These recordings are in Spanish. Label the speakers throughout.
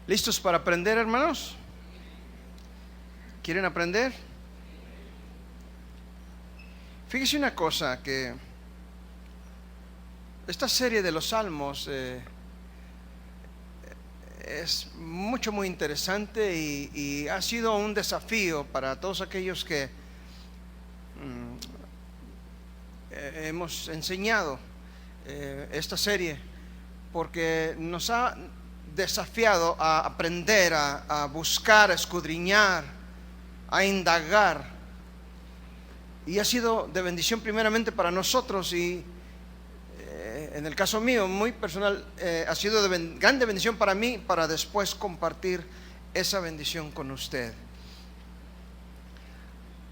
Speaker 1: ¿Listos para aprender, hermanos? ¿Quieren aprender? Fíjese una cosa, que esta serie de los Salmos es muy interesante y ha sido un desafío para todos aquellos que hemos enseñado esta serie, porque nos ha desafiado a aprender, a buscar, a escudriñar, a indagar, y ha sido de bendición primeramente para nosotros y en el caso mío, muy personal, ha sido de grande bendición para mí, para después compartir esa bendición con usted.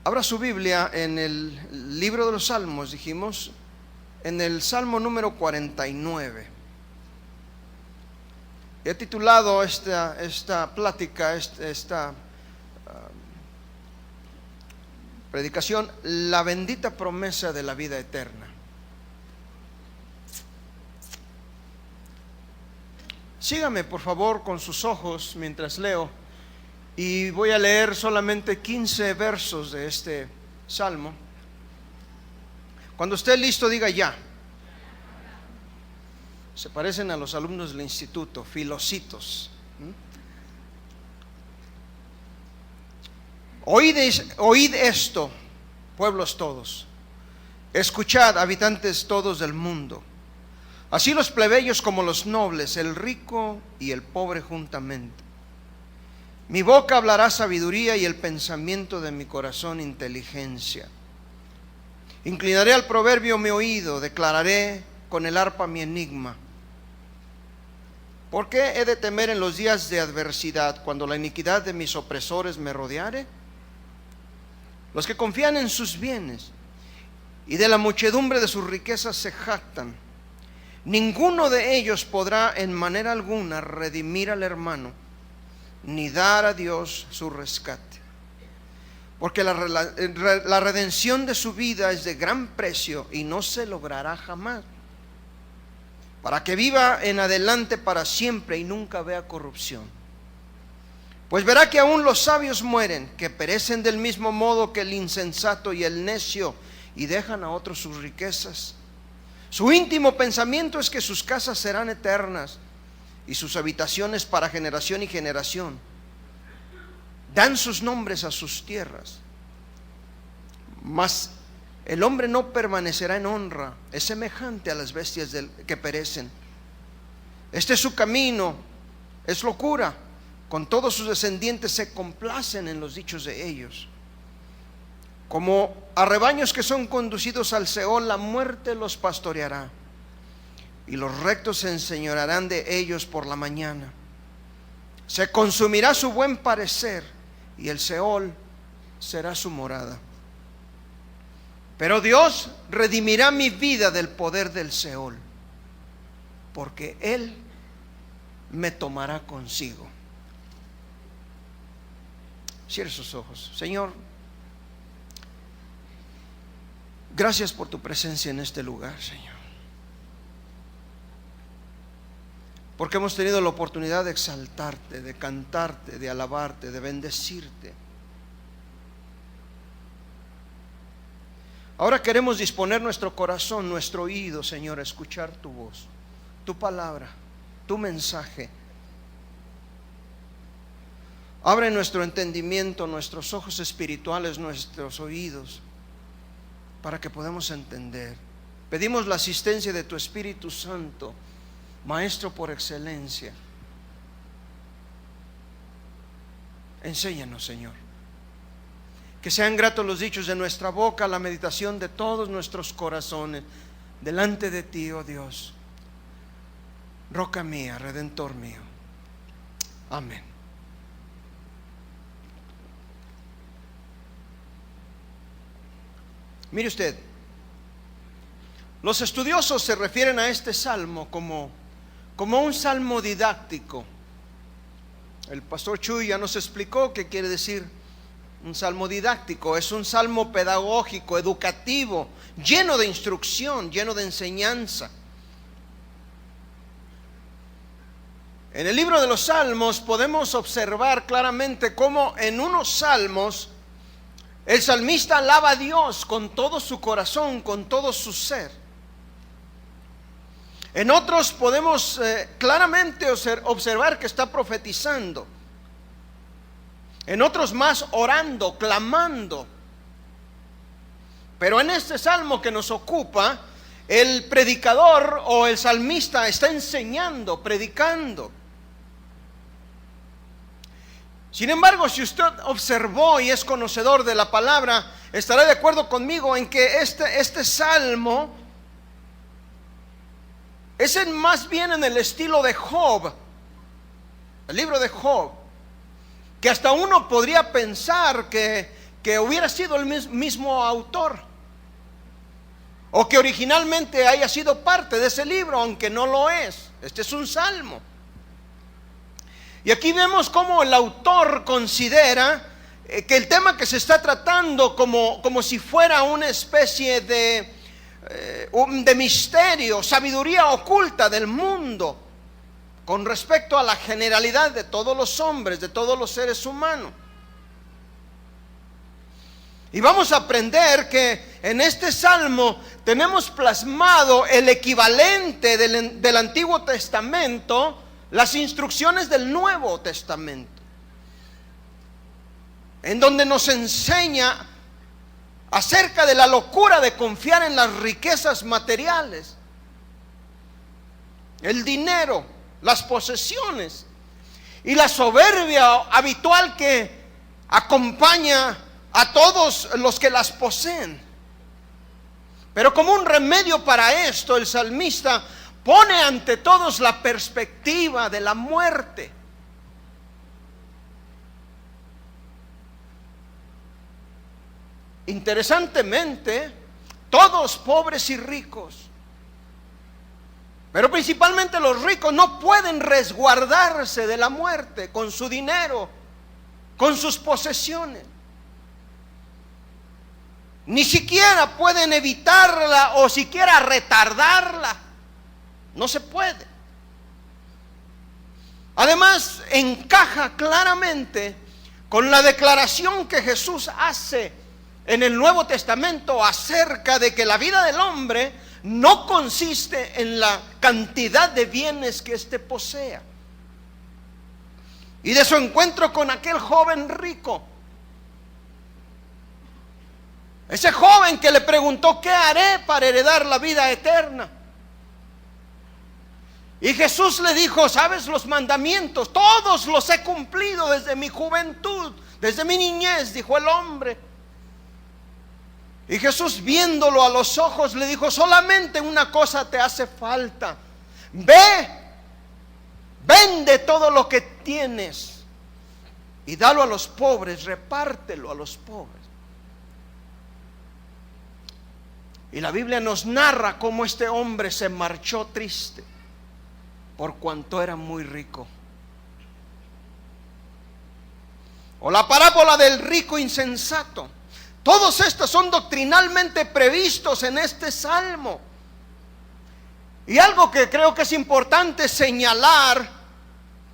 Speaker 1: Abra su Biblia en el libro de los Salmos, dijimos, en el Salmo número 49. He titulado esta plática, esta predicación, La bendita promesa de la vida eterna. Sígame por favor con sus ojos mientras leo, y voy a leer solamente 15 versos de este salmo. Cuando esté listo, diga ya. Se parecen a los alumnos del instituto, filocitos. Oíd esto, pueblos todos, escuchad, habitantes todos del mundo. Así los plebeyos como los nobles, el rico y el pobre juntamente. Mi boca hablará sabiduría y el pensamiento de mi corazón inteligencia. Inclinaré al proverbio mi oído, declararé con el arpa mi enigma. ¿Por qué he de temer en los días de adversidad, cuando la iniquidad de mis opresores me rodeare? Los que confían en sus bienes y de la muchedumbre de sus riquezas se jactan. Ninguno de ellos podrá en manera alguna redimir al hermano, ni dar a Dios su rescate. Porque la redención de su vida es de gran precio y no se logrará jamás, para que viva en adelante para siempre y nunca vea corrupción. Pues verá que aún los sabios mueren, que perecen del mismo modo que el insensato y el necio, y dejan a otros sus riquezas. Su íntimo pensamiento es que sus casas serán eternas y sus habitaciones para generación y generación. Dan sus nombres a sus tierras. Mas el hombre no permanecerá en honra, es semejante a las bestias que perecen. Este es su camino, es locura. Con todos sus descendientes se complacen en los dichos de ellos. Como a rebaños que son conducidos al Seol, la muerte los pastoreará, y los rectos se enseñorearán de ellos por la mañana. Se consumirá su buen parecer, y el Seol será su morada. Pero Dios redimirá mi vida del poder del Seol, porque Él me tomará consigo. Cierre sus ojos. Señor, gracias por tu presencia en este lugar, Señor. Porque hemos tenido la oportunidad de exaltarte, de cantarte, de alabarte, de bendecirte. Ahora queremos disponer nuestro corazón, nuestro oído, Señor, a escuchar tu voz, tu palabra, tu mensaje. Abre nuestro entendimiento, nuestros ojos espirituales, nuestros oídos, para que podamos entender. Pedimos la asistencia de tu Espíritu Santo, Maestro por excelencia. Enséñanos, Señor. Que sean gratos los dichos de nuestra boca, la meditación de todos nuestros corazones delante de ti, oh Dios, roca mía, redentor mío. Amén. Mire usted, los estudiosos se refieren a este salmo como un salmo didáctico. El pastor Chuy ya nos explicó qué quiere decir un salmo didáctico. Es un salmo pedagógico, educativo, lleno de instrucción, lleno de enseñanza. En el libro de los Salmos podemos observar claramente cómo en unos salmos el salmista alaba a Dios con todo su corazón, con todo su ser. En otros podemos claramente observar que está profetizando. En otros más orando, clamando. Pero en este salmo que nos ocupa, el predicador o el salmista está enseñando, predicando. Sin embargo, si usted observó y es conocedor de la palabra, estará de acuerdo conmigo en que este salmo es más bien en el estilo de Job, el libro de Job, que hasta uno podría pensar que hubiera sido el mismo autor, o que originalmente haya sido parte de ese libro, aunque no lo es. Este es un salmo. Y aquí vemos cómo el autor considera que el tema que se está tratando como si fuera una especie de misterio, sabiduría oculta del mundo con respecto a la generalidad de todos los hombres, de todos los seres humanos. Y vamos a aprender que en este salmo tenemos plasmado el equivalente del Antiguo Testamento, las instrucciones del Nuevo Testamento, en donde nos enseña acerca de la locura de confiar en las riquezas materiales, el dinero, las posesiones y la soberbia habitual que acompaña a todos los que las poseen. Pero como un remedio para esto, el salmista pone ante todos la perspectiva de la muerte. Interesantemente, todos, pobres y ricos, pero principalmente los ricos, no pueden resguardarse de la muerte con su dinero, con sus posesiones. Ni siquiera pueden evitarla o siquiera retardarla. No se puede. Además, encaja claramente con la declaración que Jesús hace en el Nuevo Testamento acerca de que la vida del hombre no consiste en la cantidad de bienes que éste posea. Y de su encuentro con aquel joven rico, ese joven que le preguntó: ¿qué haré para heredar la vida eterna? Y Jesús le dijo: ¿sabes los mandamientos? Todos los he cumplido desde mi juventud, desde mi niñez, dijo el hombre. Y Jesús, viéndolo a los ojos, le dijo: solamente una cosa te hace falta. Ve, vende todo lo que tienes y dalo a los pobres, repártelo a los pobres. Y la Biblia nos narra cómo este hombre se marchó triste por cuanto era muy rico. O la parábola del rico insensato. Todos estos son doctrinalmente previstos en este salmo. Y algo que creo que es importante señalar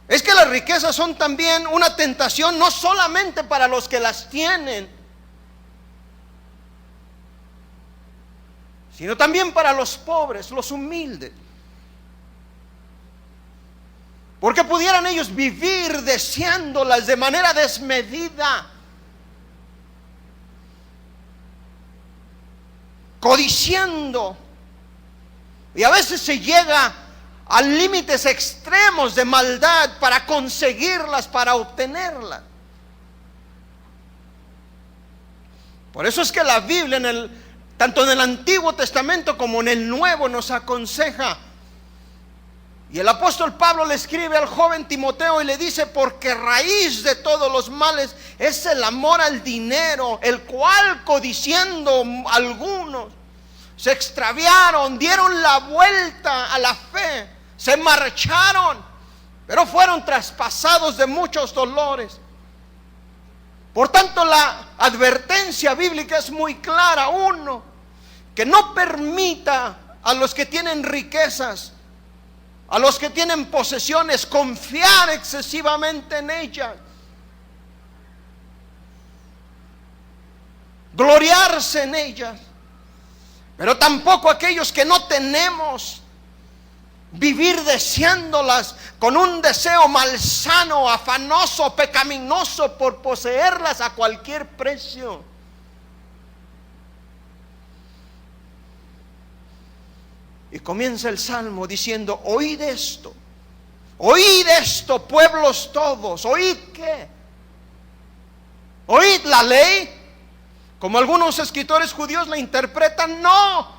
Speaker 1: es que las riquezas son también una tentación, no solamente para los que las tienen, sino también para los pobres, los humildes. Porque pudieran ellos vivir deseándolas de manera desmedida, codiciando, y a veces se llega a límites extremos de maldad para conseguirlas, para obtenerlas. Por eso es que la Biblia, tanto en el Antiguo Testamento como en el Nuevo, nos aconseja. Y el apóstol Pablo le escribe al joven Timoteo y le dice: porque raíz de todos los males es el amor al dinero, el cual, codiciando algunos, se extraviaron, dieron la vuelta a la fe, se marcharon, pero fueron traspasados de muchos dolores. Por tanto, la advertencia bíblica es muy clara. Uno, que no permita a los que tienen riquezas a los que tienen posesiones, confiar excesivamente en ellas, gloriarse en ellas. Pero tampoco aquellos que no tenemos, vivir deseándolas con un deseo malsano, afanoso, pecaminoso por poseerlas a cualquier precio. Y comienza el salmo diciendo: oíd esto, pueblos todos. ¿Oíd qué? ¿Oíd la ley? Como algunos escritores judíos la interpretan, no.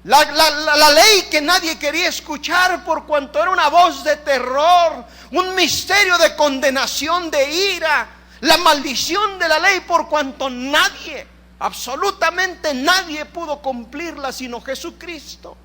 Speaker 1: La ley que nadie quería escuchar por cuanto era una voz de terror, un misterio de condenación, de ira, la maldición de la ley por cuanto nadie, absolutamente nadie pudo cumplirla sino Jesucristo.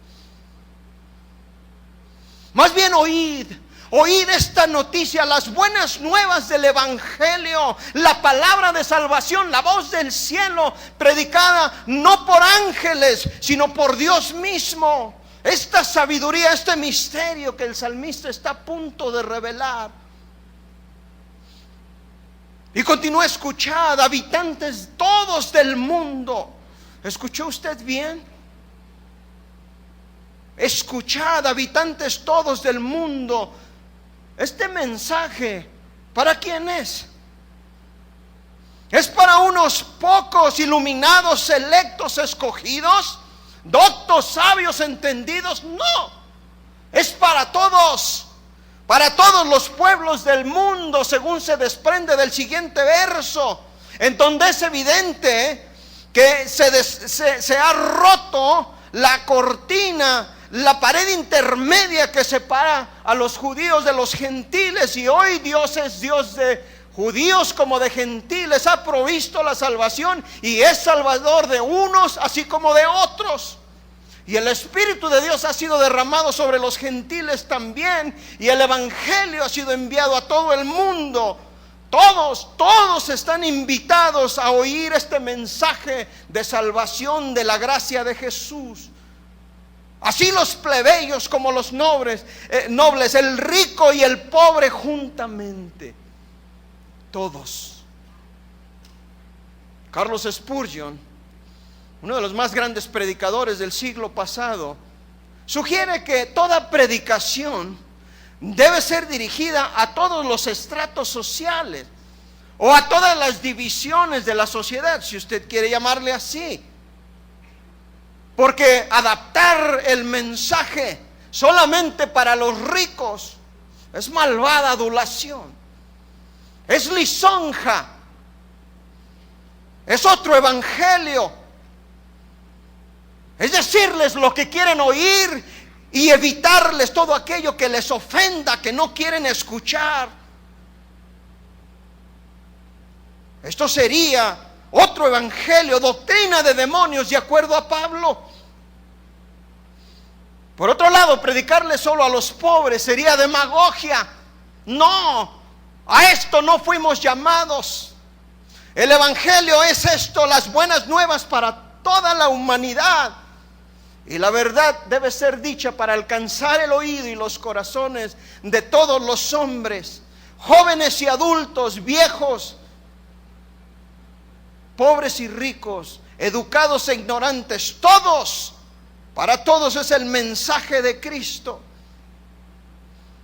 Speaker 1: Más bien oíd esta noticia, las buenas nuevas del Evangelio, la palabra de salvación, la voz del cielo, predicada no por ángeles, sino por Dios mismo. Esta sabiduría, este misterio que el salmista está a punto de revelar. Y continúa: escuchad, habitantes todos del mundo. ¿Escuchó usted bien? Escuchad, habitantes todos del mundo. Este mensaje, ¿para quién es? ¿Es para unos pocos iluminados, selectos, escogidos, doctos, sabios, entendidos? No, es para todos los pueblos del mundo, según se desprende del siguiente verso, en donde es evidente que se ha roto la cortina, la pared intermedia que separa a los judíos de los gentiles, y hoy Dios es Dios de judíos como de gentiles. Ha provisto la salvación y es salvador de unos así como de otros, y el Espíritu de Dios ha sido derramado sobre los gentiles también, y el Evangelio ha sido enviado a todo el mundo. Todos están invitados a oír este mensaje de salvación, de la gracia de Jesús. Así los plebeyos como los nobles, el rico y el pobre juntamente, todos. Carlos Spurgeon, uno de los más grandes predicadores del siglo pasado, sugiere que toda predicación debe ser dirigida a todos los estratos sociales, o a todas las divisiones de la sociedad, si usted quiere llamarle así. Porque adaptar el mensaje solamente para los ricos es malvada adulación, es lisonja, es otro evangelio, es decirles lo que quieren oír y evitarles todo aquello que les ofenda, que no quieren escuchar. Esto sería otro evangelio, doctrina de demonios, de acuerdo a Pablo. Por otro lado, predicarle solo a los pobres sería demagogia. No, a esto no fuimos llamados. El evangelio es esto, las buenas nuevas para toda la humanidad. Y la verdad debe ser dicha para alcanzar el oído y los corazones de todos los hombres, jóvenes y adultos, viejos, pobres y ricos, educados e ignorantes, todos. Para todos es el mensaje de Cristo.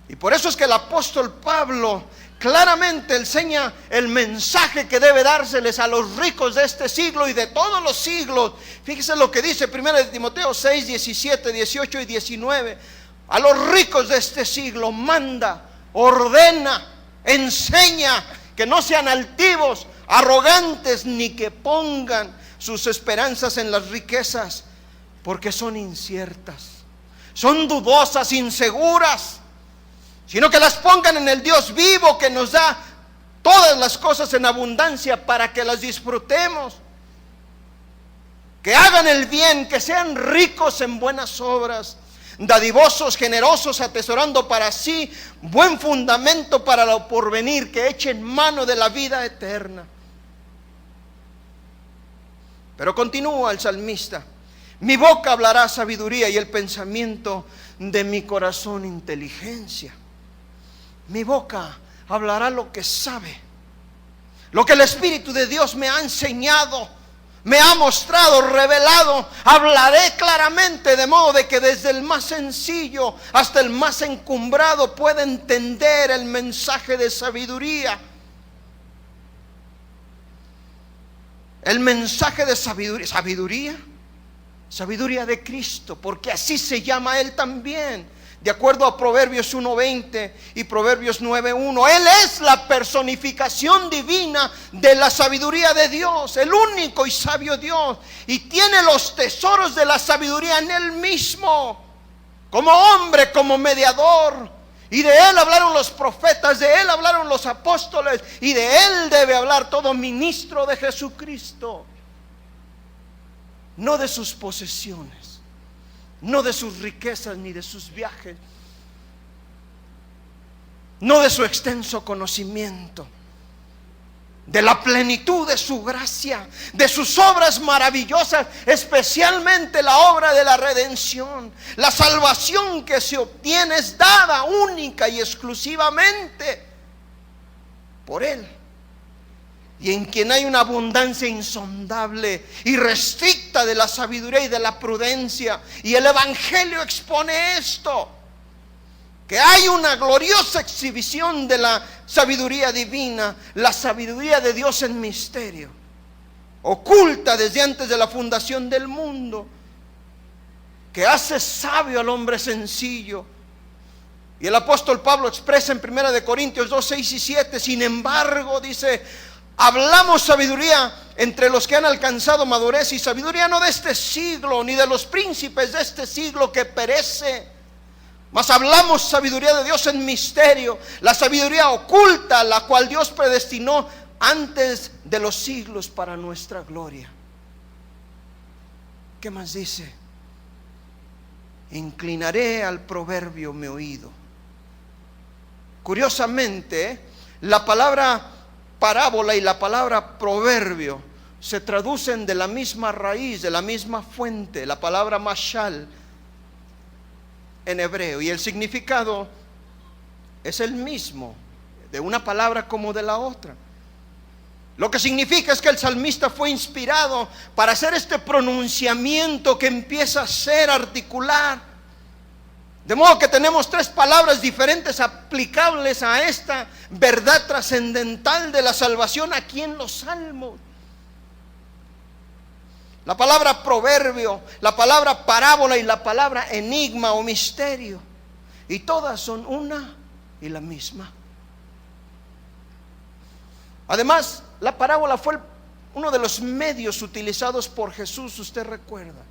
Speaker 1: Y por eso es que el apóstol Pablo claramente enseña el mensaje que debe dárseles a los ricos de este siglo y de todos los siglos. Fíjese lo que dice 1 Timoteo 6, 17, 18 y 19. A los ricos de este siglo manda, ordena, enseña que no sean altivos, arrogantes, ni que pongan sus esperanzas en las riquezas, porque son inciertas, son dudosas, inseguras, sino que las pongan en el Dios vivo, que nos da todas las cosas en abundancia para que las disfrutemos. Que hagan el bien, que sean ricos en buenas obras, dadivosos, generosos, atesorando para sí buen fundamento para lo porvenir, que echen mano de la vida eterna. Pero continúa el salmista: Mi boca hablará sabiduría y el pensamiento de mi corazón inteligencia. Mi boca hablará lo que sabe, lo que el Espíritu de Dios me ha enseñado, me ha mostrado, revelado. Hablaré claramente, de modo de que desde el más sencillo hasta el más encumbrado pueda entender el mensaje de sabiduría. El mensaje de sabiduría, sabiduría de Cristo, porque así se llama Él también, de acuerdo a Proverbios 1:20 y Proverbios 9:1. Él es la personificación divina de la sabiduría de Dios, el único y sabio Dios, y tiene los tesoros de la sabiduría en Él mismo, como hombre, como mediador. Y de Él hablaron los profetas, de Él hablaron los apóstoles, y de Él debe hablar todo ministro de Jesucristo. No de sus posesiones, no de sus riquezas ni de sus viajes, no de su extenso conocimiento, de la plenitud de su gracia, de sus obras maravillosas, especialmente la obra de la redención. La salvación que se obtiene es dada única y exclusivamente por Él, y en quien hay una abundancia insondable y restricta de la sabiduría y de la prudencia. Y el Evangelio expone esto, que hay una gloriosa exhibición de la sabiduría divina, la sabiduría de Dios en misterio, oculta desde antes de la fundación del mundo, que hace sabio al hombre sencillo. Y el apóstol Pablo expresa en 1 Corintios 2:6 y 7, sin embargo, dice, hablamos sabiduría entre los que han alcanzado madurez, y sabiduría no de este siglo, ni de los príncipes de este siglo que perece, mas hablamos sabiduría de Dios en misterio, la sabiduría oculta, la cual Dios predestinó antes de los siglos para nuestra gloria. ¿Qué más dice? Inclinaré al proverbio mi oído. Curiosamente, la palabra parábola y la palabra proverbio se traducen de la misma raíz, de la misma fuente, la palabra mashal en hebreo, y el significado es el mismo de una palabra como de la otra. Lo que significa es que el salmista fue inspirado para hacer este pronunciamiento que empieza a ser articular, de modo que tenemos tres palabras diferentes aplicables a esta verdad trascendental de la salvación aquí en los salmos. La palabra proverbio, la palabra parábola y la palabra enigma o misterio, y todas son una y la misma. Además, la parábola fue uno de los medios utilizados por Jesús, usted recuerda.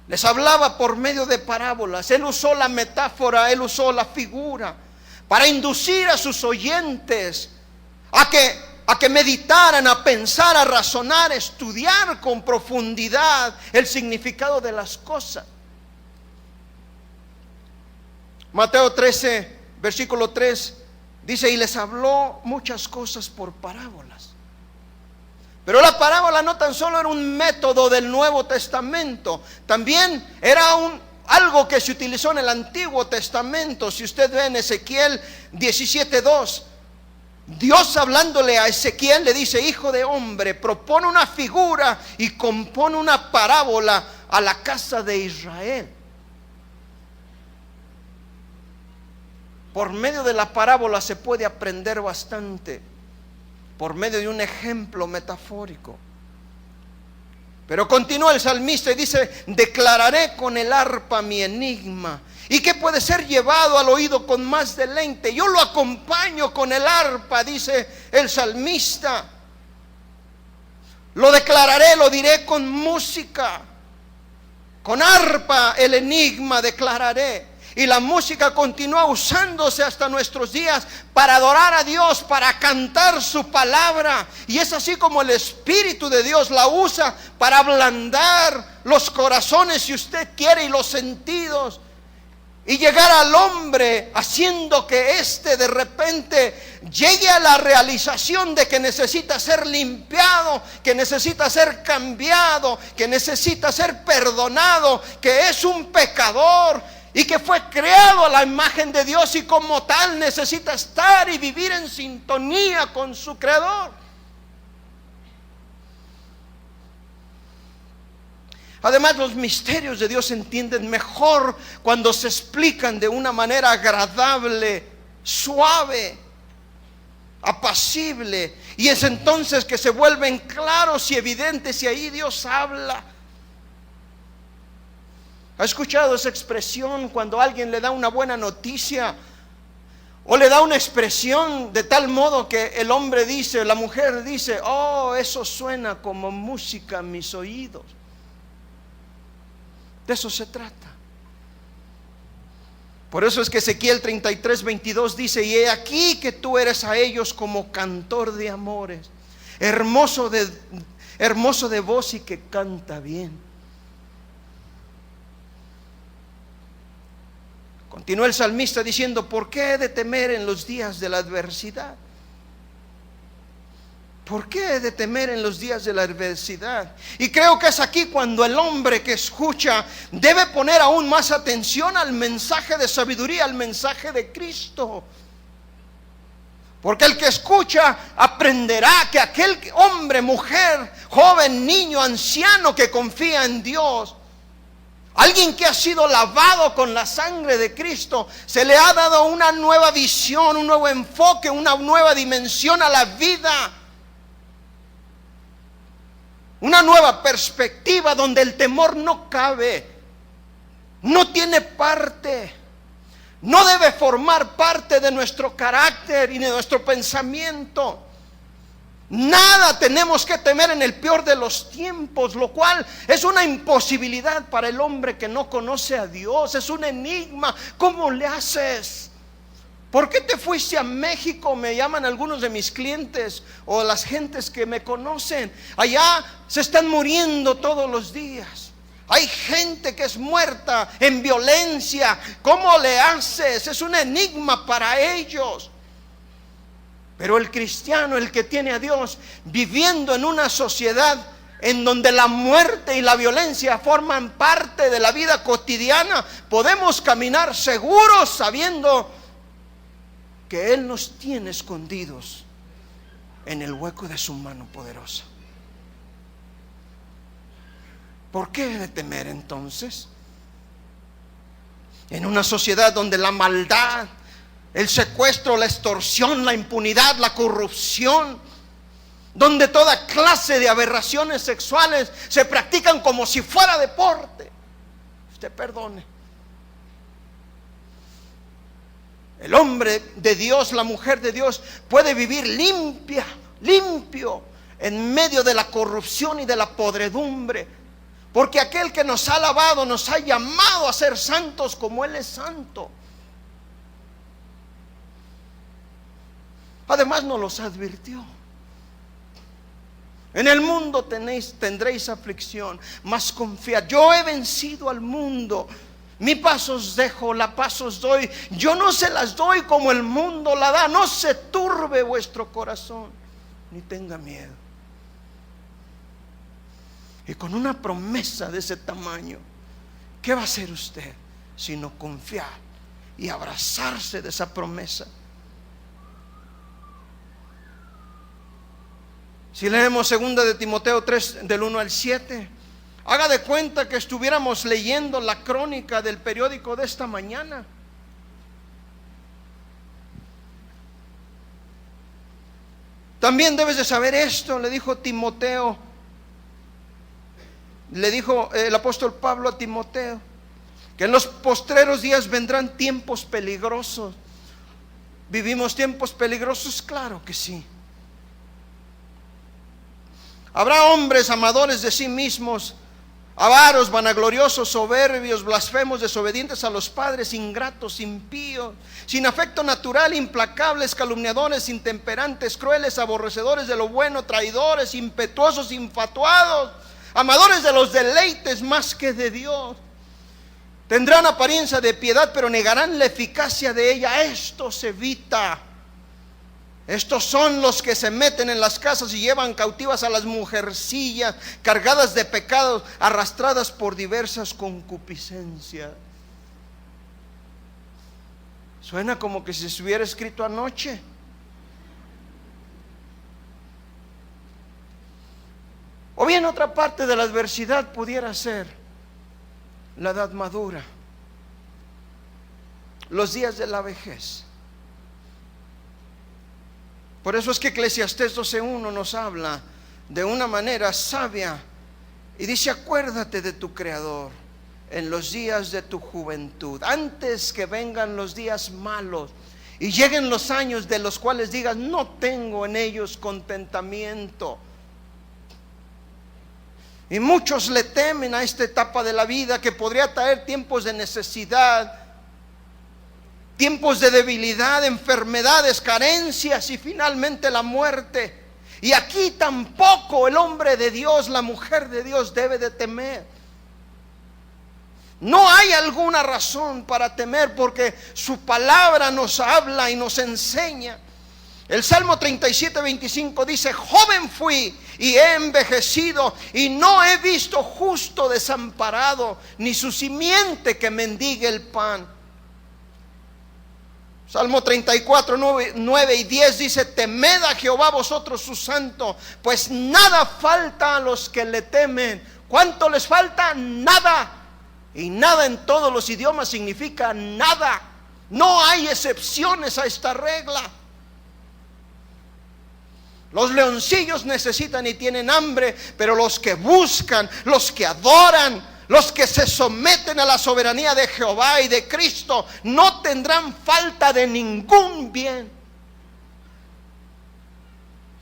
Speaker 1: Les hablaba por medio de parábolas. Él usó la metáfora, Él usó la figura para inducir a sus oyentes a que meditaran, a pensar, a razonar, a estudiar con profundidad el significado de las cosas. Mateo 13, versículo 3 dice: y les habló muchas cosas por parábolas. Pero la parábola no tan solo era un método del Nuevo Testamento, también era algo que se utilizó en el Antiguo Testamento. Si usted ve en Ezequiel 17:2, Dios hablándole a Ezequiel le dice: hijo de hombre, propone una figura y compone una parábola a la casa de Israel. Por medio de la parábola se puede aprender bastante, por medio de un ejemplo metafórico. Pero continúa el salmista y dice: declararé con el arpa mi enigma, y que puede ser llevado al oído con más deleite. Yo lo acompaño con el arpa, dice el salmista. Lo declararé, lo diré con música. Con arpa el enigma declararé. Y la música continúa usándose hasta nuestros días para adorar a Dios, para cantar su palabra. Y es así como el Espíritu de Dios la usa para ablandar los corazones, si usted quiere, y los sentidos, y llegar al hombre haciendo que éste de repente llegue a la realización de que necesita ser limpiado, que necesita ser cambiado, que necesita ser perdonado, que es un pecador y que fue creado a la imagen de Dios y como tal necesita estar y vivir en sintonía con su Creador. Además, los misterios de Dios se entienden mejor cuando se explican de una manera agradable, suave, apacible. Y es entonces que se vuelven claros y evidentes y ahí Dios habla. ¿Ha escuchado esa expresión cuando alguien le da una buena noticia? O le da una expresión de tal modo que el hombre dice, la mujer dice: oh, eso suena como música en mis oídos. De eso se trata. Por eso es que Ezequiel 33:22 dice: y he aquí que tú eres a ellos como cantor de amores, hermoso de voz y que canta bien. Continúa el salmista diciendo: ¿por qué he de temer en los días de la adversidad? ¿Por qué he de temer en los días de la adversidad? Y creo que es aquí cuando el hombre que escucha debe poner aún más atención al mensaje de sabiduría, al mensaje de Cristo. Porque el que escucha aprenderá que aquel hombre, mujer, joven, niño, anciano que confía en Dios, alguien que ha sido lavado con la sangre de Cristo, se le ha dado una nueva visión, un nuevo enfoque, una nueva dimensión a la vida. Una nueva perspectiva donde el temor no cabe, no tiene parte, no debe formar parte de nuestro carácter y de nuestro pensamiento. Nada tenemos que temer en el peor de los tiempos, lo cual es una imposibilidad para el hombre que no conoce a Dios. Es un enigma. ¿Cómo le haces? ¿Por qué te fuiste a México? Me llaman algunos de mis clientes o las gentes que me conocen. Allá se están muriendo todos los días. Hay gente que es muerta en violencia. ¿Cómo le haces? Es un enigma para ellos. Pero el cristiano, el que tiene a Dios, viviendo en una sociedad en donde la muerte y la violencia forman parte de la vida cotidiana, podemos caminar seguros sabiendo que Él nos tiene escondidos en el hueco de su mano poderosa. ¿Por qué he de temer entonces? En una sociedad donde la maldad, el secuestro, la extorsión, la impunidad, la corrupción, donde toda clase de aberraciones sexuales se practican como si fuera deporte. Usted perdone. El hombre de Dios, la mujer de Dios puede vivir limpio en medio de la corrupción y de la podredumbre, porque aquel que nos ha lavado nos ha llamado a ser santos como Él es santo. Además nos los advirtió: en el mundo tendréis aflicción, mas confiad, yo he vencido al mundo. Mi paz os dejo, la paz os doy. Yo no se las doy como el mundo la da. No se turbe vuestro corazón, ni tenga miedo. Y con una promesa de ese tamaño, ¿qué va a hacer usted sino confiar y abrazarse de esa promesa? Si leemos 2 de Timoteo 3 del 1 al 7, haga de cuenta que estuviéramos leyendo la crónica del periódico de esta mañana. También debes de saber esto, le dijo Timoteo, le dijo el apóstol Pablo a Timoteo, que en los postreros días vendrán tiempos peligrosos. ¿Vivimos tiempos peligrosos? Claro que sí. Habrá hombres amadores de sí mismos, avaros, vanagloriosos, soberbios, blasfemos, desobedientes a los padres, ingratos, impíos, sin afecto natural, implacables, calumniadores, intemperantes, crueles, aborrecedores de lo bueno, traidores, impetuosos, infatuados, amadores de los deleites más que de Dios. Tendrán apariencia de piedad, pero negarán la eficacia de ella. Esto se evita. Estos son los que se meten en las casas y llevan cautivas a las mujercillas, cargadas de pecados, arrastradas por diversas concupiscencias. Suena como que si se hubiera escrito anoche. O bien otra parte de la adversidad pudiera ser la edad madura, los días de la vejez. Por eso es que Eclesiastés 12:1 nos habla de una manera sabia y dice: acuérdate de tu Creador en los días de tu juventud, antes que vengan los días malos y lleguen los años de los cuales digas: no tengo en ellos contentamiento. Y muchos le temen a esta etapa de la vida, que podría traer tiempos de necesidad, tiempos de debilidad, enfermedades, carencias y finalmente la muerte. Y aquí tampoco el hombre de Dios, la mujer de Dios debe de temer. No hay alguna razón para temer, porque su palabra nos habla y nos enseña. El Salmo 37:25 dice: joven fui y he envejecido, y no he visto justo desamparado, ni su simiente que mendigue el pan. Salmo 34:9 y 10 dice: temed a Jehová vosotros sus santos, pues nada falta a los que le temen. ¿Cuánto les falta? Nada. Y nada en todos los idiomas significa nada. No hay excepciones a esta regla. Los leoncillos necesitan y tienen hambre, pero los que buscan, los que adoran, los que se someten a la soberanía de Jehová y de Cristo, no tendrán falta de ningún bien.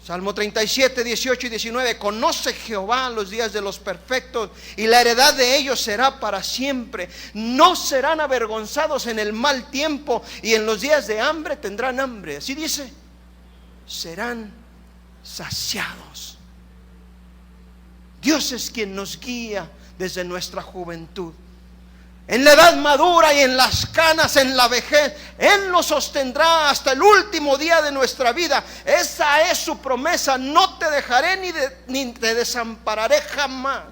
Speaker 1: Salmo 37, 18 y 19: conoce Jehová los días de los perfectos, y la heredad de ellos será para siempre. No serán avergonzados en el mal tiempo, y en los días de hambre tendrán hambre. Así dice: serán saciados. Dios es quien nos guía desde nuestra juventud. En la edad madura y en las canas, en la vejez, Él nos sostendrá hasta el último día de nuestra vida. Esa es su promesa: no te dejaré ni te desampararé jamás.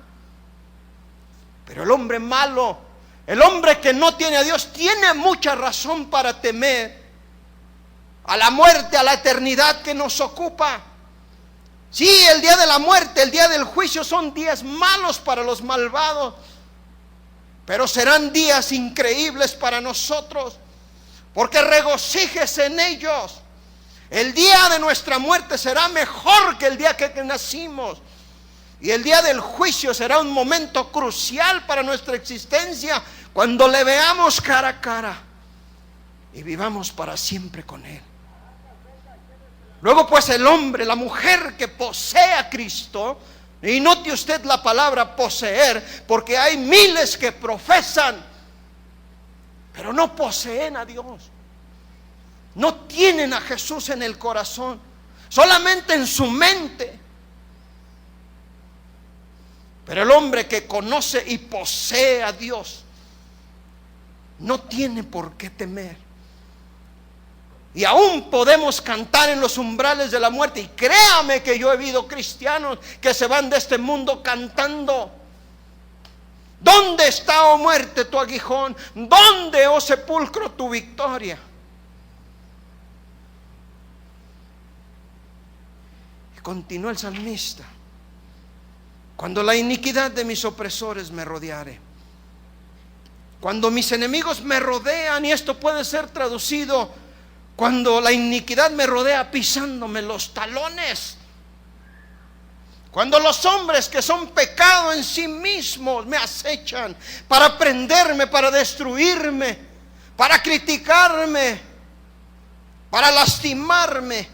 Speaker 1: Pero el hombre malo, el hombre que no tiene a Dios, tiene mucha razón para temer a la muerte, a la eternidad que nos ocupa. Sí, el día de la muerte, el día del juicio son días malos para los malvados, pero serán días increíbles para nosotros, porque regocíjese en ellos. El día de nuestra muerte será mejor que el día que nacimos, y el día del juicio será un momento crucial para nuestra existencia, cuando le veamos cara a cara y vivamos para siempre con Él. Luego pues el hombre, la mujer que posee a Cristo, y note usted la palabra poseer, porque hay miles que profesan, pero no poseen a Dios. No tienen a Jesús en el corazón, solamente en su mente. Pero el hombre que conoce y posee a Dios no tiene por qué temer. Y aún podemos cantar en los umbrales de la muerte. Y créame que yo he visto cristianos que se van de este mundo cantando: ¿dónde está, oh muerte, tu aguijón? ¿Dónde, oh sepulcro, tu victoria? Y continúa el salmista: cuando la iniquidad de mis opresores me rodeare, cuando mis enemigos me rodean, y esto puede ser traducido: cuando la iniquidad me rodea pisándome los talones, cuando los hombres que son pecado en sí mismos me acechan para prenderme, para destruirme, para criticarme, para lastimarme,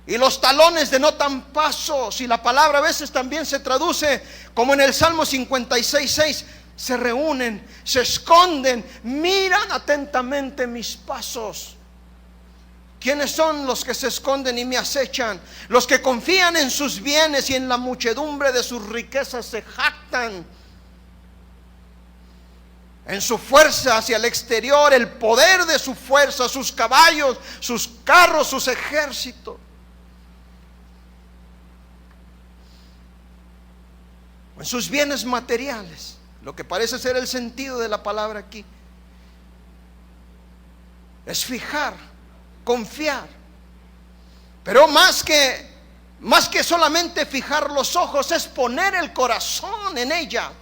Speaker 1: y los talones denotan pasos, y la palabra a veces también se traduce como en el Salmo 56:6: se reúnen, se esconden, miran atentamente mis pasos. ¿Quiénes son los que se esconden y me acechan? Los que confían en sus bienes y en la muchedumbre de sus riquezas se jactan. en su fuerza hacia el exterior, el poder de su fuerza, sus caballos, sus carros, sus ejércitos. En sus bienes materiales, lo que parece ser el sentido de la palabra aquí, es fijar, confiar. Pero más que solamente fijar los ojos, es poner el corazón en ella.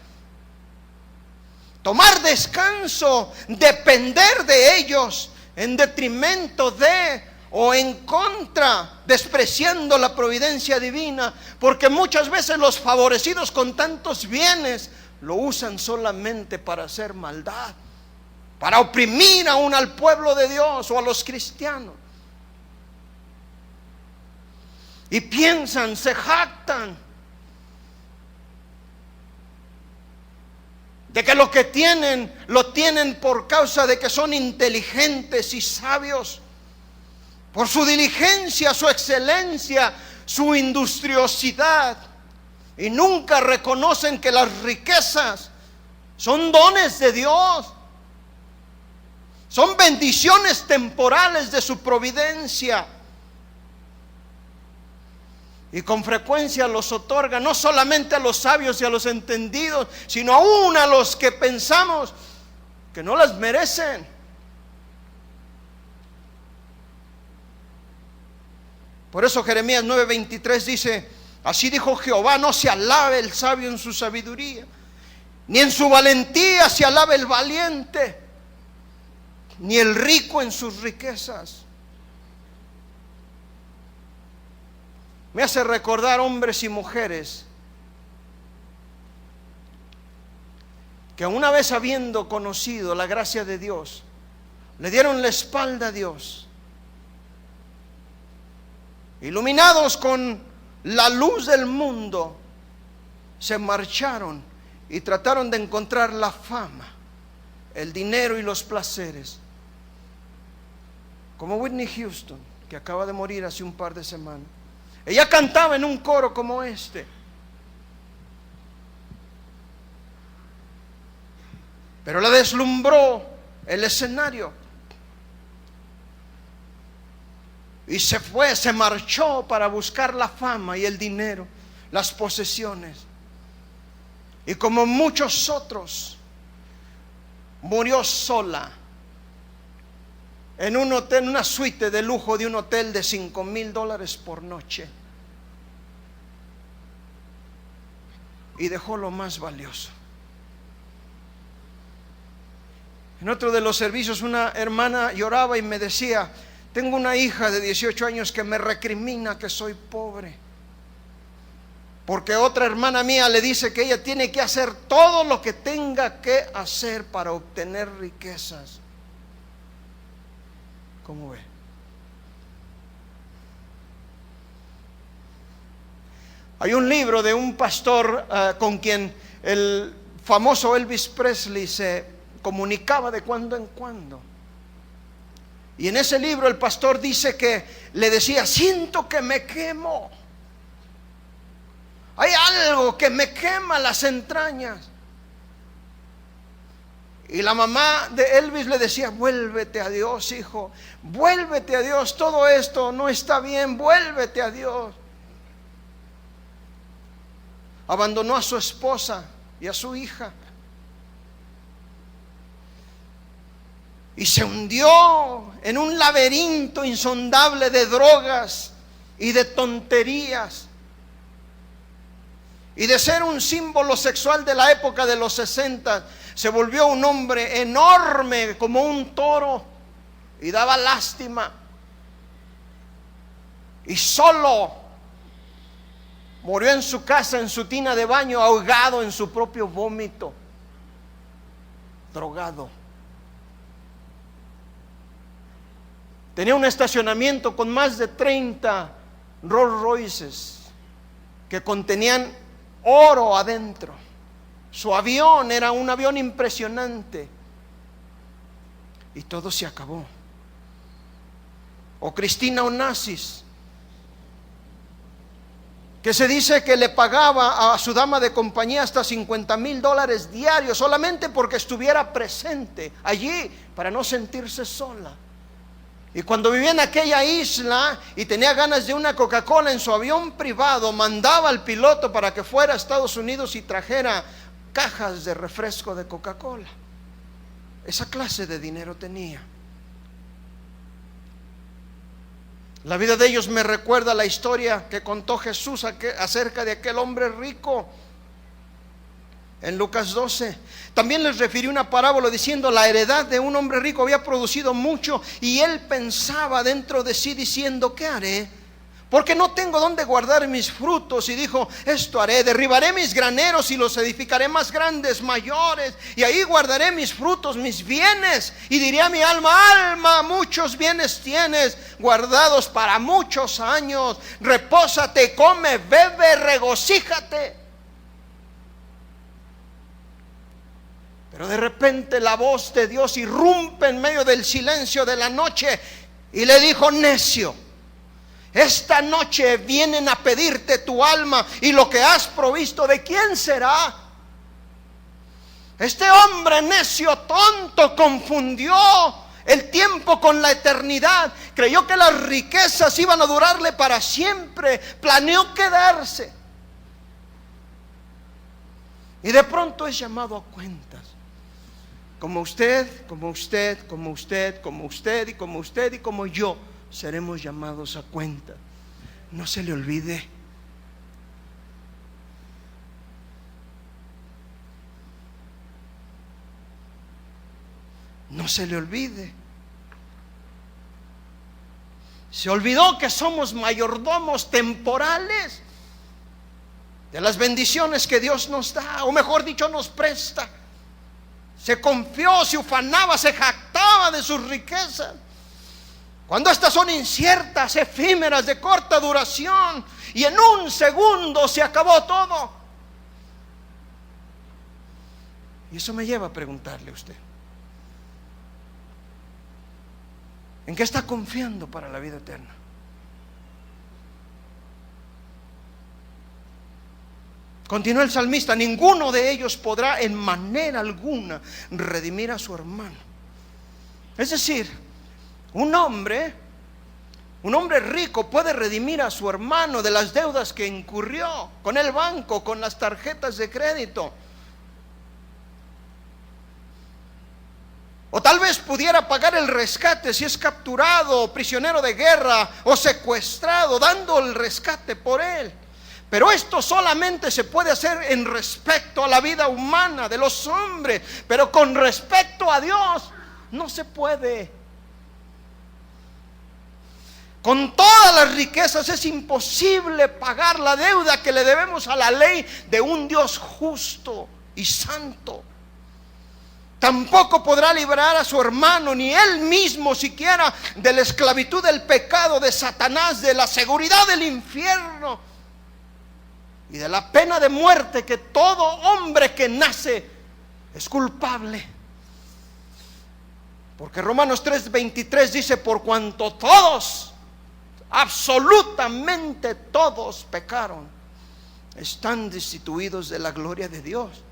Speaker 1: Tomar descanso, depender de ellos en detrimento de o en contra, despreciando la providencia divina, porque muchas veces los favorecidos con tantos bienes lo usan solamente para hacer maldad, para oprimir aún al pueblo de Dios o a los cristianos. Y piensan, se jactan de que lo que tienen, lo tienen por causa de que son inteligentes y sabios, por su diligencia, su excelencia, su industriosidad, y nunca reconocen que las riquezas son dones de Dios, son bendiciones temporales de su providencia. Y con frecuencia los otorga no solamente a los sabios y a los entendidos, sino aún a los que pensamos que no las merecen. Por eso Jeremías 9:23 dice: así dijo Jehová, no se alabe el sabio en su sabiduría, ni en su valentía se alabe el valiente, ni el rico en sus riquezas. Me hace recordar hombres y mujeres que una vez habiendo conocido la gracia de Dios, le dieron la espalda a Dios, iluminados con la luz del mundo, se marcharon y trataron de encontrar la fama, el dinero y los placeres, como Whitney Houston, que acaba de morir hace un par de semanas. Ella cantaba en un coro como este, pero la deslumbró el escenario y se fue, se marchó para buscar la fama y el dinero, las posesiones, y como muchos otros murió sola en un hotel, una suite de lujo de un hotel de $5,000 por noche, y dejó lo más valioso. En otro de los servicios una hermana lloraba y me decía: tengo una hija de 18 años que me recrimina que soy pobre, porque otra hermana mía le dice que ella tiene que hacer todo lo que tenga que hacer para obtener riquezas. ¿Cómo ve? Hay un libro de un pastor con quien el famoso Elvis Presley se comunicaba de cuando en cuando. Y en ese libro el pastor dice que le decía: siento que me quemo. Hay algo que me quema las entrañas. Y la mamá de Elvis le decía: vuélvete a Dios, hijo, vuélvete a Dios, todo esto no está bien, vuélvete a Dios. Abandonó a su esposa y a su hija y se hundió en un laberinto insondable de drogas y de tonterías, y de ser un símbolo sexual de la época de los 60 se volvió un hombre enorme como un toro y daba lástima, y solo murió en su casa, en su tina de baño, ahogado en su propio vómito, drogado. Tenía un estacionamiento con más de 30 Rolls Royces que contenían oro adentro. Su avión era un avión impresionante, y todo se acabó. O Cristina Onassis, que se dice que le pagaba a su dama de compañía hasta $50,000 diarios solamente porque estuviera presente allí para no sentirse sola. Y cuando vivía en aquella isla y tenía ganas de una Coca-Cola en su avión privado, mandaba al piloto para que fuera a Estados Unidos y trajera cajas de refresco de Coca-Cola. Esa clase de dinero tenía. La vida de ellos me recuerda la historia que contó Jesús acerca de aquel hombre rico en Lucas 12. También les refirió una parábola diciendo: la heredad de un hombre rico había producido mucho, y él pensaba dentro de sí diciendo: ¿qué haré? Porque no tengo dónde guardar mis frutos. Y dijo: esto haré, derribaré mis graneros y los edificaré más grandes, mayores, y ahí guardaré mis frutos, mis bienes. Y diré a mi alma: alma, muchos bienes tienes guardados para muchos años. Repósate, come, bebe, regocíjate. Pero de repente la voz de Dios irrumpe en medio del silencio de la noche y le dijo: necio, esta noche vienen a pedirte tu alma, y lo que has provisto, ¿de quién será? Este hombre necio, tonto, confundió el tiempo con la eternidad. Creyó que las riquezas iban a durarle para siempre. Planeó quedarse. Y de pronto es llamado a cuentas. Como usted, como usted, como usted, como usted y como usted y como yo seremos llamados a cuenta. No se le olvide. No se le olvide. Se olvidó que somos mayordomos temporales de las bendiciones que Dios nos da, o mejor dicho, nos presta. Se confió, se ufanaba, se jactaba de sus riquezas, cuando estas son inciertas, efímeras, de corta duración, y en un segundo se acabó todo. Y eso me lleva a preguntarle a usted: ¿en qué está confiando para la vida eterna? Continúa el salmista: ninguno de ellos podrá en manera alguna redimir a su hermano. Es decir, un hombre rico puede redimir a su hermano de las deudas que incurrió con el banco, con las tarjetas de crédito. O tal vez pudiera pagar el rescate si es capturado, prisionero de guerra o secuestrado, dando el rescate por él. Pero esto solamente se puede hacer en respecto a la vida humana de los hombres. Pero con respecto a Dios no se puede. Con todas las riquezas es imposible pagar la deuda que le debemos a la ley de un Dios justo y santo. Tampoco podrá librar a su hermano, ni él mismo siquiera, de la esclavitud del pecado de Satanás, de la seguridad del infierno y de la pena de muerte que todo hombre que nace es culpable. Porque Romanos 3:23 dice: por cuanto todos, absolutamente todos pecaron, están destituidos de la gloria de Dios.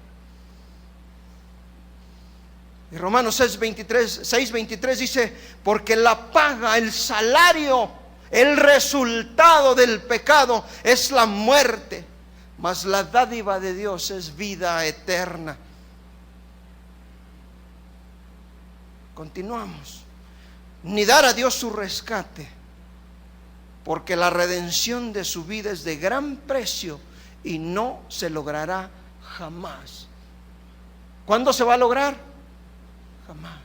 Speaker 1: Y Romanos 6:23 dice: porque la paga, el salario, el resultado del pecado es la muerte, mas la dádiva de Dios es vida eterna. Continuamos. Ni dar a Dios su rescate, porque la redención de su vida es de gran precio y no se logrará jamás. ¿Cuándo se va a lograr? Jamás.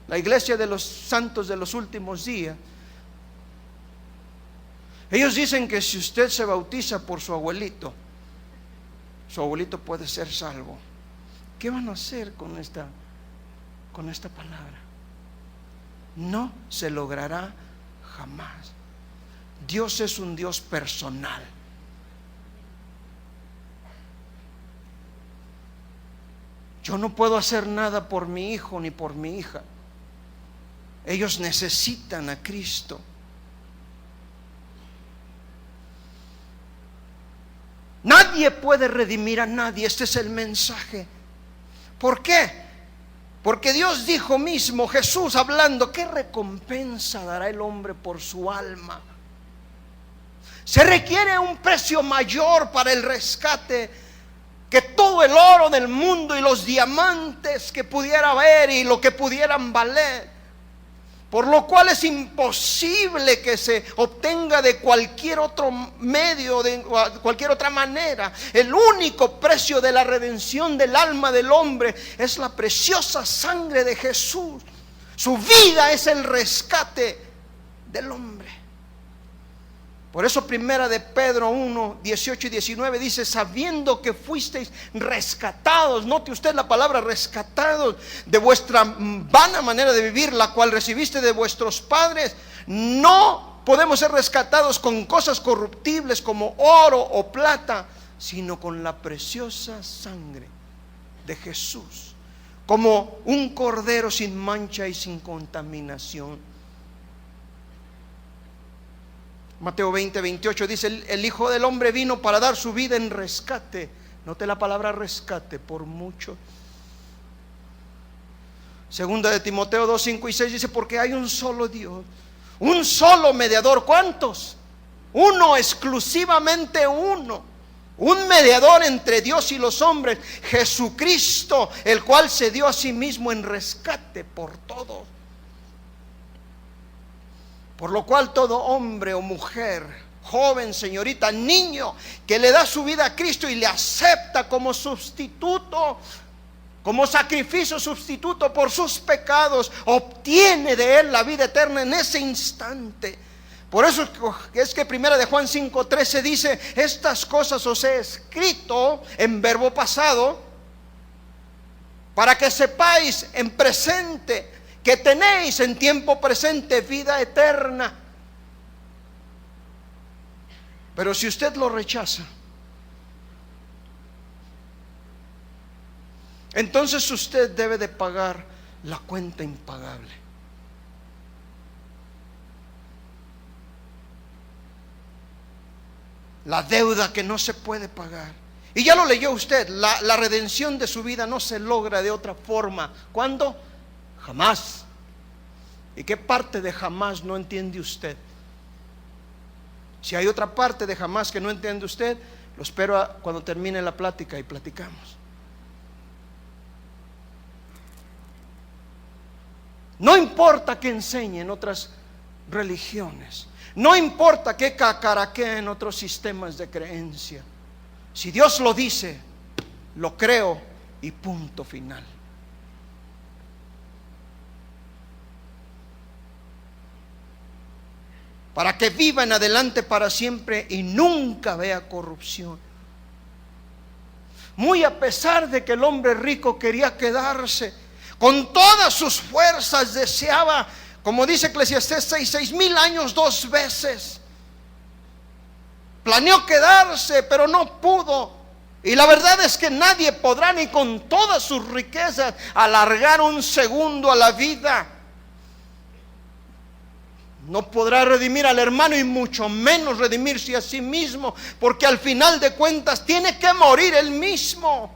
Speaker 1: La iglesia de los santos de los últimos días, ellos dicen que si usted se bautiza por su abuelito puede ser salvo. ¿Qué van a hacer con esta palabra? No se logrará jamás. Dios es un Dios personal. Yo no puedo hacer nada por mi hijo ni por mi hija. Ellos necesitan a Cristo. nadie puede redimir a nadie. Este es el mensaje. ¿Por qué? Porque Dios dijo mismo, Jesús hablando, ¿qué recompensa dará el hombre por su alma? Se requiere un precio mayor para el rescate que todo el oro del mundo y los diamantes que pudiera haber y lo que pudieran valer. Por lo cual es imposible que se obtenga de cualquier otro medio, de cualquier otra manera. El único precio de la redención del alma del hombre es la preciosa sangre de Jesús. Su vida es el rescate del hombre. Por eso primera de Pedro 1, 18 y 19 dice, sabiendo que fuisteis rescatados, note usted la palabra rescatados, de vuestra vana manera de vivir, la cual recibiste de vuestros padres. No podemos ser rescatados con cosas corruptibles como oro o plata, sino con la preciosa sangre de Jesús, como un cordero sin mancha y sin contaminación. Mateo 20, 28 dice, el Hijo del Hombre vino para dar su vida en rescate. Note la palabra rescate, por mucho. Segunda de Timoteo 2, 5 y 6 dice, porque hay un solo Dios, un solo mediador. ¿Cuántos? Uno, exclusivamente uno. Un mediador entre Dios y los hombres, Jesucristo, el cual se dio a sí mismo en rescate por todos. Por lo cual todo hombre o mujer, joven, señorita, niño, que le da su vida a Cristo y le acepta como sustituto, como sacrificio sustituto por sus pecados, obtiene de él la vida eterna en ese instante. Por eso es que primera de Juan 5:13 dice, estas cosas os he escrito en verbo pasado, para que sepáis en presente que tenéis en tiempo presente vida eterna. Pero si usted lo rechaza, entonces usted debe de pagar la cuenta impagable. La deuda que no se puede pagar. Y ya lo leyó usted, la redención de su vida no se logra de otra forma. ¿Cuándo? Jamás. ¿Y qué parte de jamás no entiende usted? Si hay otra parte de jamás que no entiende usted, lo espero cuando termine la plática y platicamos. No importa que enseñen otras religiones, no importa que cacaraqueen otros sistemas de creencia. Si Dios lo dice, lo creo y punto final. Para que viva en adelante para siempre y nunca vea corrupción. Muy a pesar de que el hombre rico quería quedarse, con todas sus fuerzas deseaba, como dice Eclesiastés 6,000 años 2 veces. Planeó quedarse, pero no pudo. Y la verdad es que nadie podrá ni con todas sus riquezas alargar un segundo a la vida. No podrá redimir al hermano y mucho menos redimirse a sí mismo, porque al final de cuentas tiene que morir él mismo.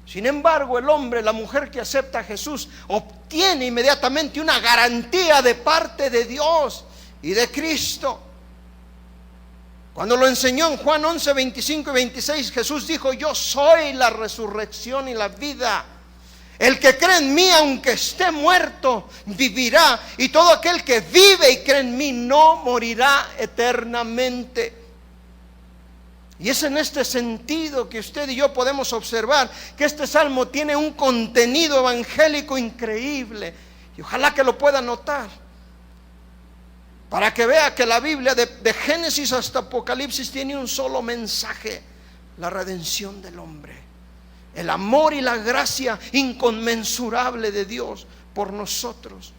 Speaker 1: Sin embargo, el hombre, la mujer que acepta a Jesús, obtiene inmediatamente una garantía de parte de Dios y de Cristo. Cuando lo enseñó en Juan 11, 25 y 26, Jesús dijo, yo soy la resurrección y la vida. El que cree en mí, aunque esté muerto, vivirá. Y todo aquel que vive y cree en mí no morirá eternamente. Y es en este sentido que usted y yo podemos observar que este salmo tiene un contenido evangélico increíble. Y ojalá que lo pueda notar, para que vea que la Biblia de Génesis hasta Apocalipsis tiene un solo mensaje: la redención del hombre. El amor y la gracia inconmensurable de Dios por nosotros.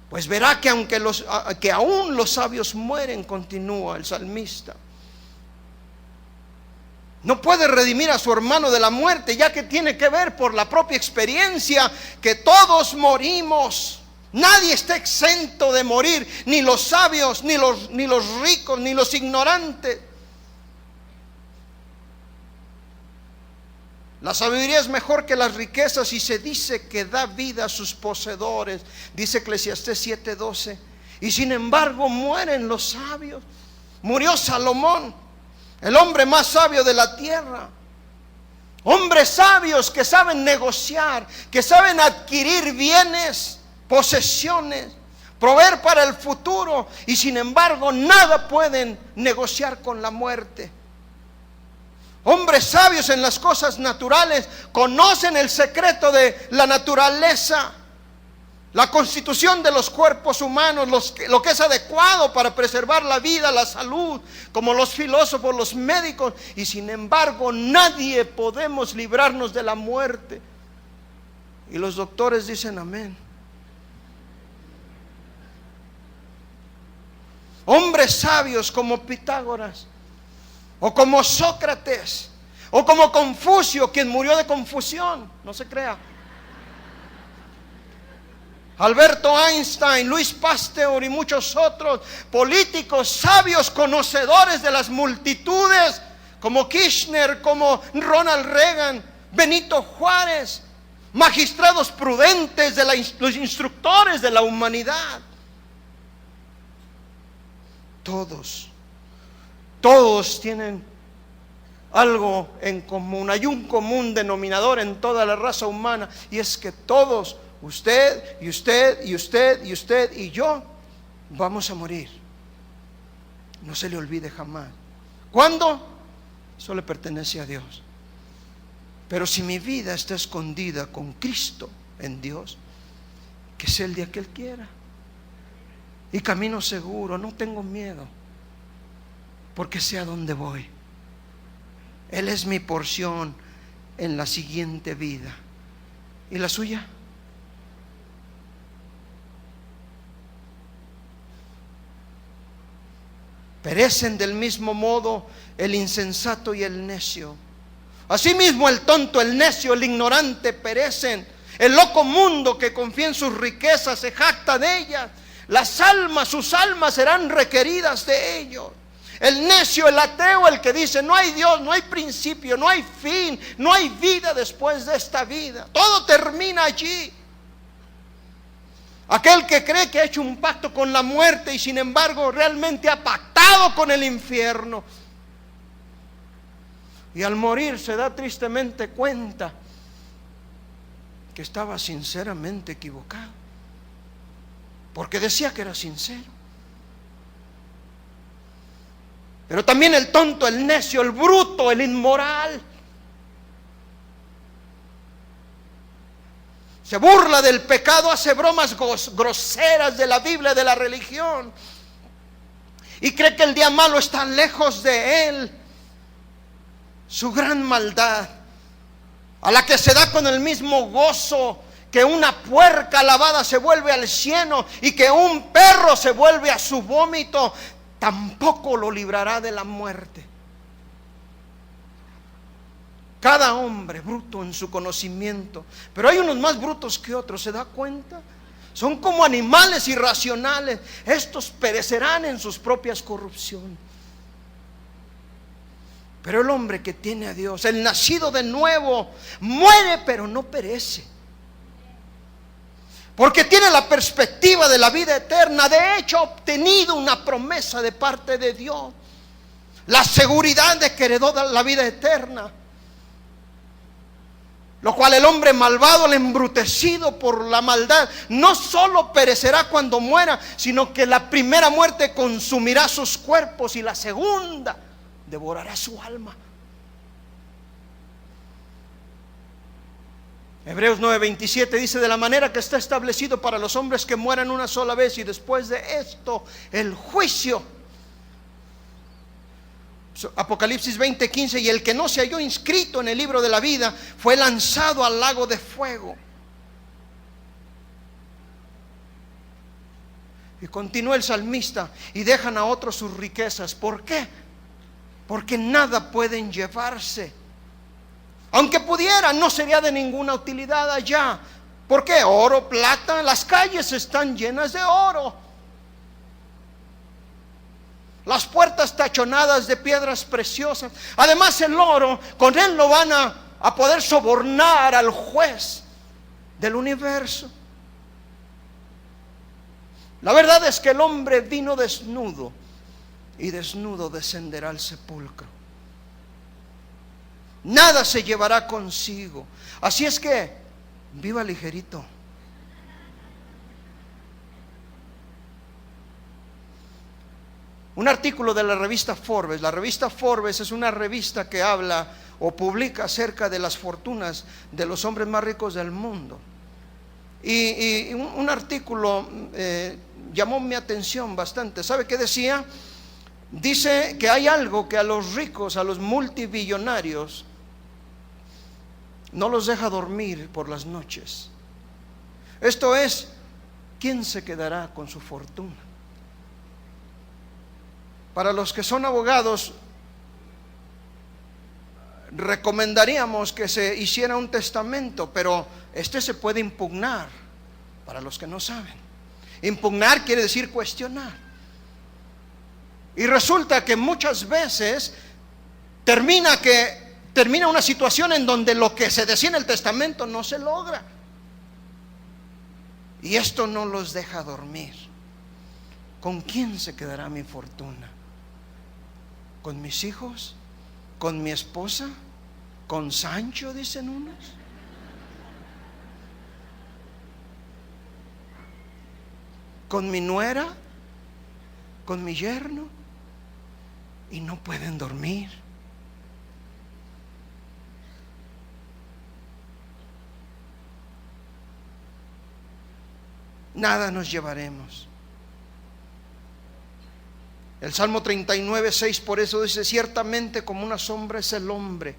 Speaker 1: Pues verá que que aún los sabios mueren, continúa el salmista. No puede redimir a su hermano de la muerte, ya que tiene que ver por la propia experiencia que todos morimos. Nadie está exento de morir, ni los sabios, ni los ricos, ni los ignorantes. La sabiduría es mejor que las riquezas y se dice que da vida a sus poseedores, dice Eclesiastés 7:12. Y sin embargo mueren los sabios. Murió Salomón, el hombre más sabio de la tierra. Hombres sabios que saben negociar, que saben adquirir bienes, posesiones, proveer para el futuro, y sin embargo nada pueden negociar con la muerte. Hombres sabios en las cosas naturales conocen el secreto de la naturaleza, la constitución de los cuerpos humanos, lo que es adecuado para preservar la vida, la salud, como los filósofos, los médicos, y sin embargo nadie podemos librarnos de la muerte. Y los doctores dicen amén. Hombres sabios como Pitágoras, o como Sócrates, o como Confucio, quien murió de confusión, no se crea. Alberto Einstein, Luis Pasteur y muchos otros políticos sabios, conocedores de las multitudes, como Kirchner, como Ronald Reagan, Benito Juárez, magistrados prudentes, los instructores de la humanidad. Todos tienen algo en común. Hay un común denominador en toda la raza humana, y es que todos, usted y usted y usted y usted y yo, vamos a morir. No se le olvide jamás. ¿Cuándo? Eso le pertenece a Dios. Pero si mi vida está escondida con Cristo en Dios, que sea el día que Él quiera. Y camino seguro, no tengo miedo, porque sé a dónde voy. Él es mi porción en la siguiente vida. ¿Y la suya? Perecen del mismo modo el insensato y el necio. Asimismo el tonto, el necio, el ignorante perecen. El loco mundo que confía en sus riquezas se jacta de ellas. Sus almas serán requeridas de ellos. El necio, el ateo, el que dice no hay Dios, no hay principio, no hay fin, no hay vida después de esta vida, todo termina allí. Aquel que cree que ha hecho un pacto con la muerte y sin embargo realmente ha pactado con el infierno, y al morir se da tristemente cuenta que estaba sinceramente equivocado, porque decía que era sincero. Pero también el tonto, el necio, el bruto, el inmoral se burla del pecado, hace bromas groseras de la Biblia, de la religión, y cree que el día malo está lejos de él. Su gran maldad, a la que se da con el mismo gozo que una puerca lavada se vuelve al cieno y que un perro se vuelve a su vómito, tampoco lo librará de la muerte. Cada hombre bruto en su conocimiento, pero hay unos más brutos que otros, ¿se da cuenta? Son como animales irracionales. Estos perecerán en sus propias corrupciones. Pero el hombre que tiene a Dios, el nacido de nuevo, muere pero no perece, porque tiene la perspectiva de la vida eterna. De hecho, ha obtenido una promesa de parte de Dios, la seguridad de que heredó la vida eterna. Lo cual el hombre malvado, el embrutecido por la maldad, no solo perecerá cuando muera, sino que la primera muerte consumirá sus cuerpos y la segunda devorará su alma. Hebreos 9:27 dice: de la manera que está establecido para los hombres que mueran una sola vez y después de esto el juicio. Apocalipsis 20:15: y el que no se halló inscrito en el libro de la vida fue lanzado al lago de fuego. Y continúa el salmista: y dejan a otros sus riquezas. ¿Por qué? Porque nada pueden llevarse. Aunque pudieran, no sería de ninguna utilidad allá. ¿Por qué? Oro, plata, las calles están llenas de oro. Las puertas tachonadas de piedras preciosas. Además el oro, con él lo van a poder sobornar al juez del universo. La verdad es que el hombre vino desnudo y desnudo descenderá al sepulcro. Nada se llevará consigo. Así es que viva ligerito. Un artículo de la revista Forbes. La revista Forbes es una revista que habla o publica acerca de las fortunas de los hombres más ricos del mundo. Y un artículo llamó mi atención bastante. ¿Sabe qué decía? Dice que hay algo que a los ricos, a los multibillonarios, no los deja dormir por las noches. Esto es, ¿quién se quedará con su fortuna? Para los que son abogados, recomendaríamos que se hiciera un testamento, pero este se puede impugnar, para los que no saben. Impugnar quiere decir cuestionar. Y resulta que muchas veces termina una situación en donde lo que se decía en el testamento no se logra. Y esto no los deja dormir. ¿Con quién se quedará mi fortuna? ¿Con mis hijos? ¿Con mi esposa? ¿Con Sancho? Dicen unos. ¿Con mi nuera? ¿Con mi yerno? Y no pueden dormir. Nada nos llevaremos. El Salmo 39:6 por eso dice: ciertamente como una sombra es el hombre,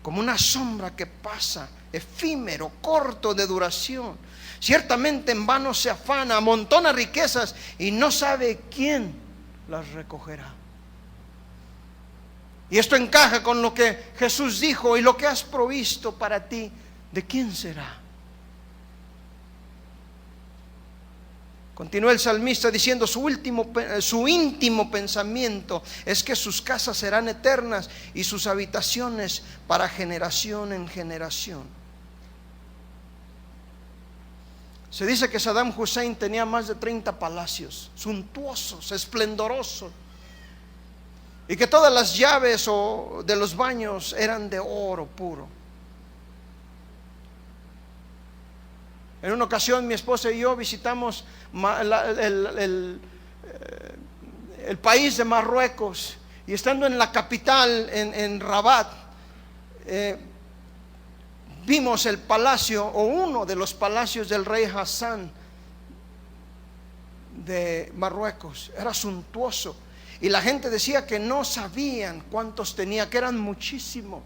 Speaker 1: como una sombra que pasa, efímero, corto de duración. Ciertamente en vano se afana, amontona riquezas y no sabe quién las recogerá. Y esto encaja con lo que Jesús dijo: y lo que has provisto para ti, ¿de quién será? Continúa el salmista diciendo: su íntimo pensamiento es que sus casas serán eternas y sus habitaciones para generación en generación. Se dice que Saddam Hussein tenía más de 30 palacios, suntuosos, esplendorosos, y que todas las llaves de los baños eran de oro puro. En una ocasión mi esposa y yo visitamos el país de Marruecos, y estando en la capital, en Rabat, vimos el palacio, o uno de los palacios del rey Hassan de Marruecos. Era suntuoso, y la gente decía que no sabían cuántos tenía, que eran muchísimos.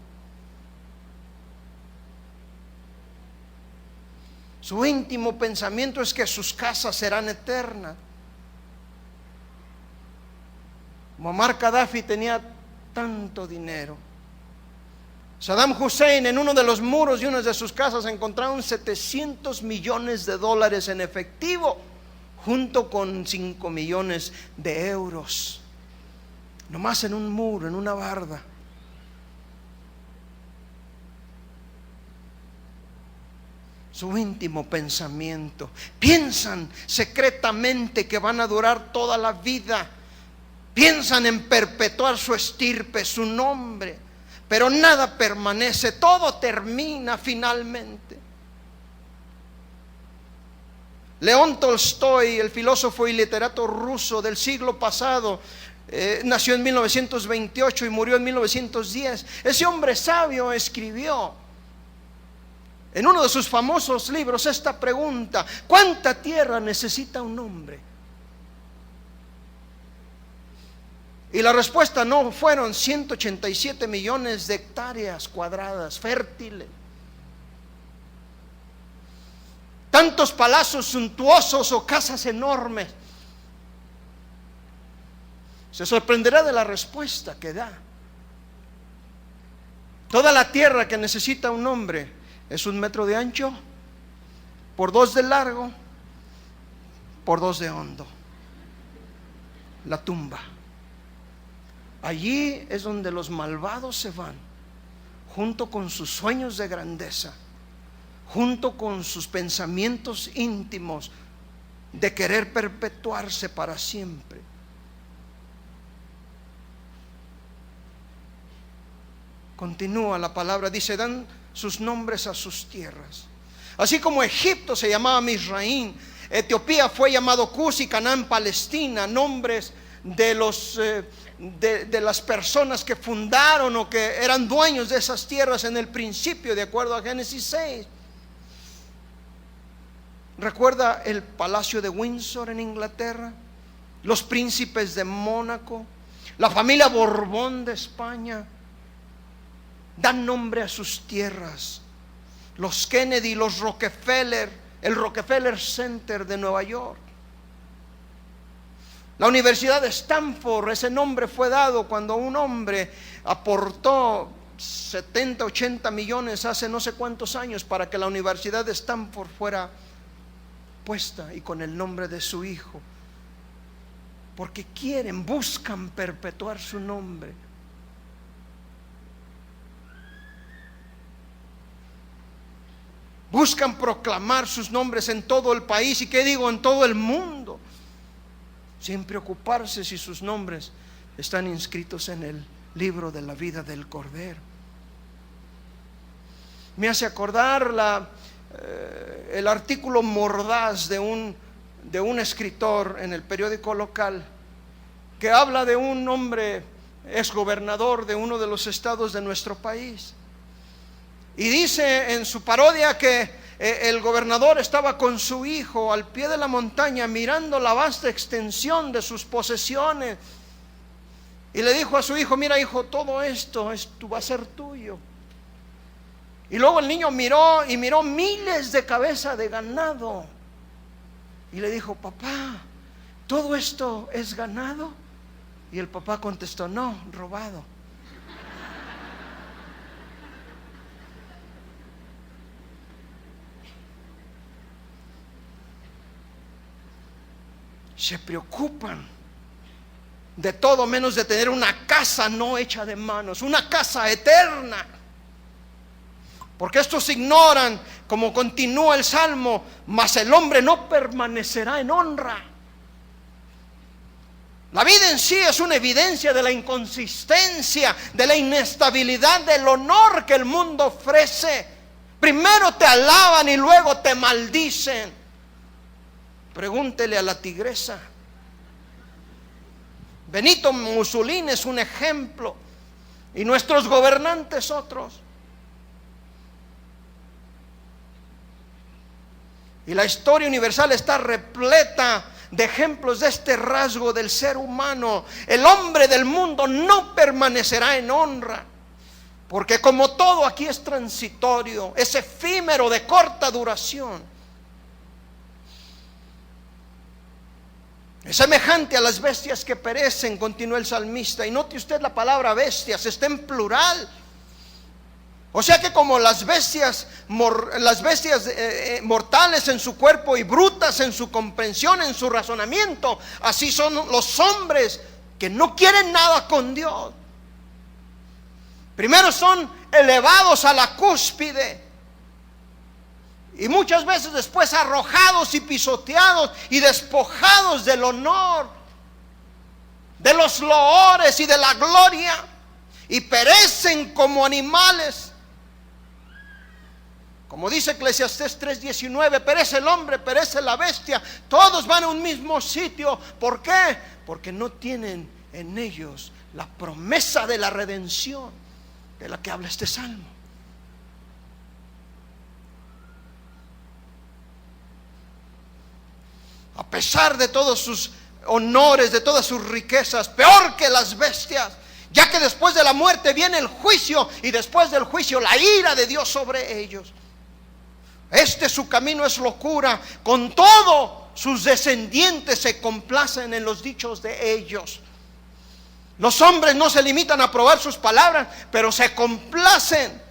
Speaker 1: Su íntimo pensamiento es que sus casas serán eternas. Muammar Gaddafi tenía tanto dinero. Saddam Hussein, en uno de los muros de una de sus casas encontraron $700 millones en efectivo, junto con 5 millones de euros, nomás en un muro, en una barda. Su íntimo pensamiento. Piensan secretamente que van a durar toda la vida. Piensan en perpetuar su estirpe, su nombre. Pero nada permanece, todo termina finalmente. León Tolstoy, el filósofo y literato ruso del siglo pasado, nació en 1928 y murió en 1910. Ese hombre sabio escribió en uno de sus famosos libros esta pregunta: ¿cuánta tierra necesita un hombre? Y la respuesta no fueron 187 millones de hectáreas cuadradas fértiles. Tantos palacios suntuosos o casas enormes. Se sorprenderá de la respuesta que da. Toda la tierra que necesita un hombre es 1 metro de ancho por 2 de largo, por 2 de hondo. La tumba. Allí es donde los malvados se van, junto con sus sueños de grandeza, junto con sus pensamientos íntimos de querer perpetuarse para siempre. Continúa la palabra, dice: dan sus nombres a sus tierras. Así como Egipto se llamaba Misraín, Etiopía fue llamado Cus y Canaán Palestina, nombres de las personas que fundaron o que eran dueños de esas tierras en el principio, de acuerdo a Génesis 6. Recuerda el palacio de Windsor en Inglaterra, los príncipes de Mónaco, la familia Borbón de España. Dan nombre a sus tierras. Los Kennedy, los Rockefeller, el Rockefeller Center de Nueva York. La Universidad de Stanford, ese nombre fue dado cuando un hombre aportó 70, 80 millones hace no sé cuántos años para que la Universidad de Stanford fuera puesta, y con el nombre de su hijo, porque buscan perpetuar su nombre. Buscan proclamar sus nombres en todo el país, y qué digo, en todo el mundo, sin preocuparse si sus nombres están inscritos en el libro de la vida del Cordero. Me hace acordar el artículo mordaz de un escritor en el periódico local, que habla de un hombre exgobernador de uno de los estados de nuestro país. Y dice en su parodia que el gobernador estaba con su hijo al pie de la montaña mirando la vasta extensión de sus posesiones, y le dijo a su hijo: mira, hijo, todo esto va a ser tuyo. Y luego el niño miró miles de cabezas de ganado, y le dijo: papá, ¿todo esto es ganado? Y el papá contestó: no, robado. Se preocupan de todo menos de tener una casa no hecha de manos, una casa eterna. Porque estos ignoran, como continúa el Salmo: mas el hombre no permanecerá en honra. La vida en sí es una evidencia de la inconsistencia, de la inestabilidad del honor que el mundo ofrece. Primero te alaban y luego te maldicen. Pregúntele a la tigresa. Benito Mussolini es un ejemplo, y nuestros gobernantes otros. Y la historia universal está repleta de ejemplos de este rasgo del ser humano. El hombre del mundo no permanecerá en honra, porque como todo aquí es transitorio, es efímero, de corta duración. Es semejante a las bestias que perecen, continúa el salmista. Y note usted la palabra bestias, está en plural. O sea que como las bestias mortales en su cuerpo y brutas en su comprensión, en su razonamiento, así son los hombres que no quieren nada con Dios. Primero son elevados a la cúspide, y muchas veces después arrojados y pisoteados y despojados del honor, de los loores y de la gloria, y perecen como animales. Como dice Eclesiastés 3:19, perece el hombre, perece la bestia, todos van a un mismo sitio. ¿Por qué? Porque no tienen en ellos la promesa de la redención de la que habla este salmo. A pesar de todos sus honores, de todas sus riquezas, peor que las bestias, ya que después de la muerte viene el juicio, y después del juicio la ira de Dios sobre ellos. Su camino es locura, con todo sus descendientes se complacen en los dichos de ellos. Los hombres no se limitan a probar sus palabras, pero se complacen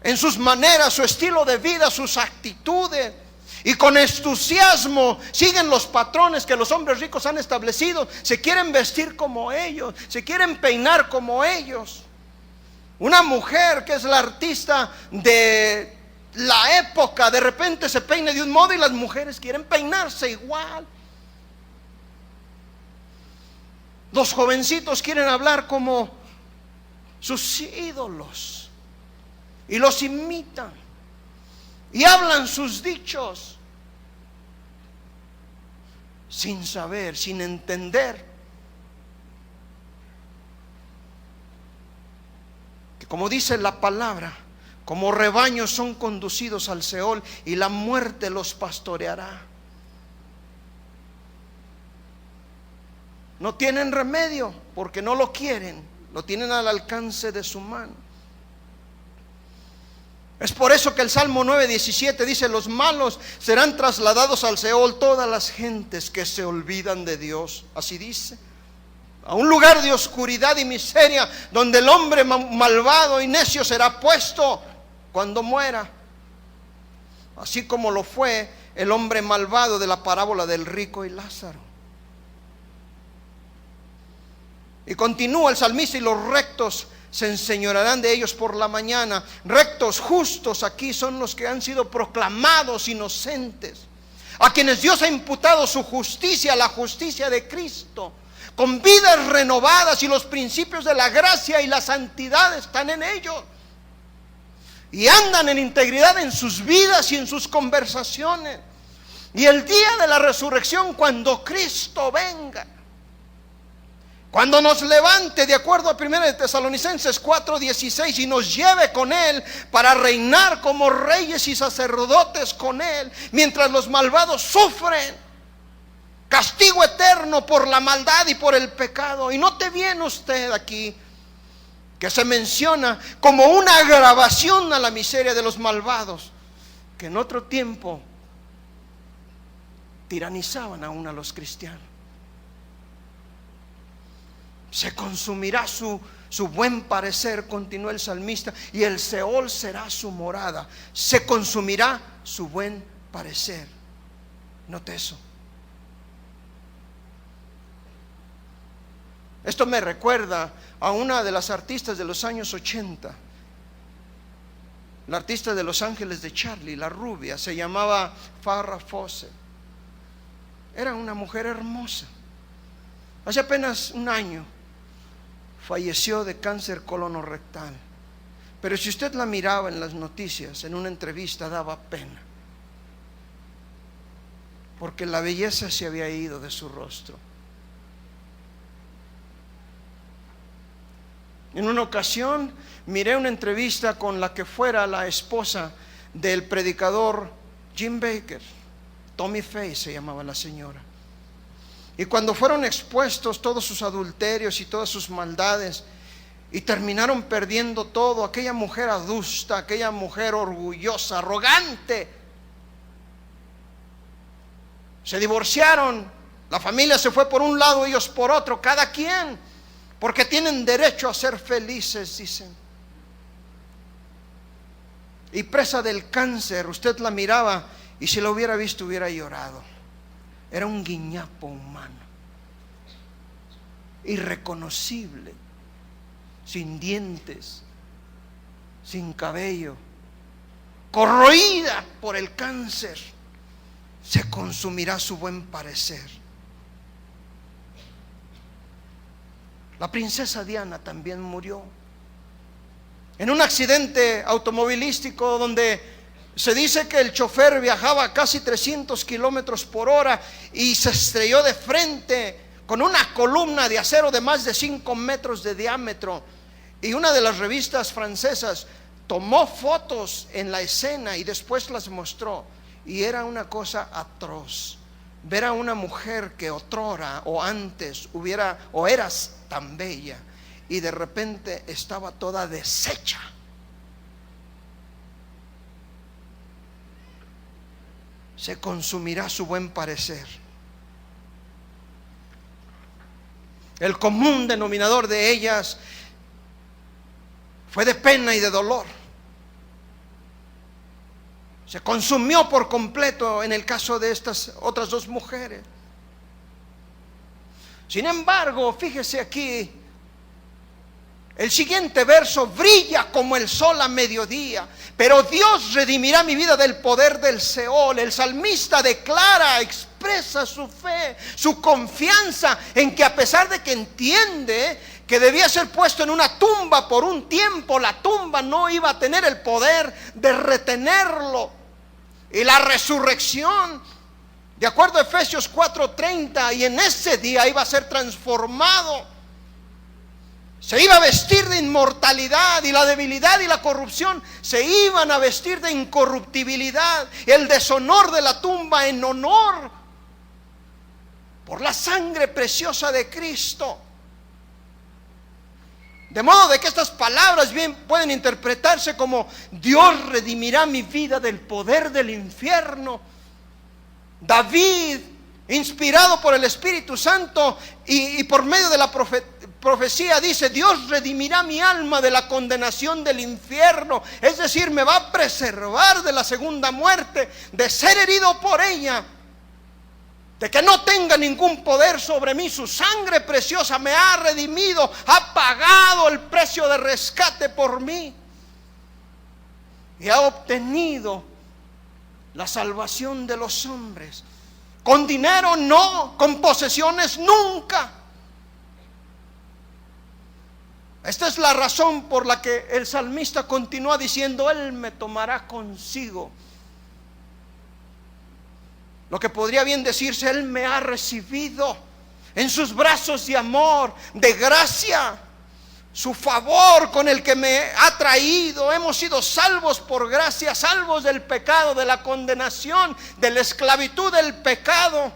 Speaker 1: en sus maneras, su estilo de vida, sus actitudes. y con entusiasmo siguen los patrones que los hombres ricos han establecido. Se quieren vestir como ellos, se quieren peinar como ellos. Una mujer que es la artista de la época, de repente se peina de un modo y las mujeres quieren peinarse igual. Los jovencitos quieren hablar como sus ídolos y los imitan y hablan sus dichos sin saber, sin entender que, como dice la palabra, como rebaños son conducidos al Seol y la muerte los pastoreará. No tienen remedio porque no lo quieren, lo tienen al alcance de su mano. Es por eso que el Salmo 9:17 dice: los malos serán trasladados al Seol, todas las gentes que se olvidan de Dios. Así dice, a un lugar de oscuridad y miseria, donde el hombre malvado y necio será puesto cuando muera, así como lo fue el hombre malvado de la parábola del rico y Lázaro. Y continúa el salmista: y los rectos se enseñorearán de ellos por la mañana. Rectos, justos, aquí son los que han sido proclamados inocentes, a quienes Dios ha imputado su justicia, la justicia de Cristo, con vidas renovadas, y los principios de la gracia y la santidad están en ellos, y andan en integridad en sus vidas y en sus conversaciones. Y el día de la resurrección, cuando Cristo venga, cuando nos levante, de acuerdo a 1 de Tesalonicenses 4:16, y nos lleve con Él para reinar como reyes y sacerdotes con Él, mientras los malvados sufren castigo eterno por la maldad y por el pecado. Y note bien usted aquí que se menciona como una agravación a la miseria de los malvados, que en otro tiempo tiranizaban aún a los cristianos. Se consumirá su buen parecer, continúa el salmista, y el Seol será su morada. Se consumirá su buen parecer. Note eso. Esto me recuerda a una de las artistas de los años 80, la artista de Los Ángeles de Charlie, la rubia, se llamaba Farrah Fawcett. Era una mujer hermosa. Hace apenas un año falleció de cáncer colonorrectal. Pero si usted la miraba en las noticias, en una entrevista, daba pena, porque la belleza se había ido de su rostro. En una ocasión miré una entrevista con la que fuera la esposa del predicador Jim Bakker. Tommy Faye se llamaba la señora. Y cuando fueron expuestos todos sus adulterios y todas sus maldades, y terminaron perdiendo todo, aquella mujer adusta, aquella mujer orgullosa, arrogante, se divorciaron. La familia se fue por un lado, ellos por otro, cada quien, porque tienen derecho a ser felices, dicen. Y presa del cáncer, usted la miraba y si la hubiera visto hubiera llorado. Era un guiñapo humano, irreconocible, sin dientes, sin cabello, corroída por el cáncer. Se consumirá su buen parecer. La princesa Diana también murió en un accidente automovilístico donde se dice que el chofer viajaba a casi 300 kilómetros por hora y se estrelló de frente con una columna de acero de más de 5 metros de diámetro. Y una de las revistas francesas tomó fotos en la escena y después las mostró. Y era una cosa atroz ver a una mujer que otrora o antes eras tan bella y de repente estaba toda deshecha. Se consumirá su buen parecer. El común denominador de ellas fue de pena y de dolor. Se consumió por completo en el caso de estas otras dos mujeres. Sin embargo, fíjese aquí, el siguiente verso: brilla como el sol a mediodía, pero Dios redimirá mi vida del poder del Seol. El salmista declara, expresa su fe, su confianza en que, a pesar de que entiende que debía ser puesto en una tumba por un tiempo, la tumba no iba a tener el poder de retenerlo. Y la resurrección, de acuerdo a Efesios 4:30, y en ese día iba a ser transformado. Se iba a vestir de inmortalidad, y la debilidad y la corrupción se iban a vestir de incorruptibilidad. El deshonor de la tumba en honor por la sangre preciosa de Cristo. De modo de que estas palabras bien pueden interpretarse como: Dios redimirá mi vida del poder del infierno. David, inspirado por el Espíritu Santo y por medio de la profecía, dice: Dios redimirá mi alma de la condenación del infierno. Es decir, me va a preservar de la segunda muerte, de ser herido por ella, de que no tenga ningún poder sobre mí. Su sangre preciosa me ha redimido, ha pagado el precio de rescate por mí, y ha obtenido la salvación de los hombres. Con dinero no, con posesiones nunca. Esta es la razón por la que el salmista continúa diciendo: Él me tomará consigo. Lo que podría bien decirse: Él me ha recibido en sus brazos de amor, de gracia, su favor con el que me ha traído. Hemos sido salvos por gracia, salvos del pecado, de la condenación, de la esclavitud del pecado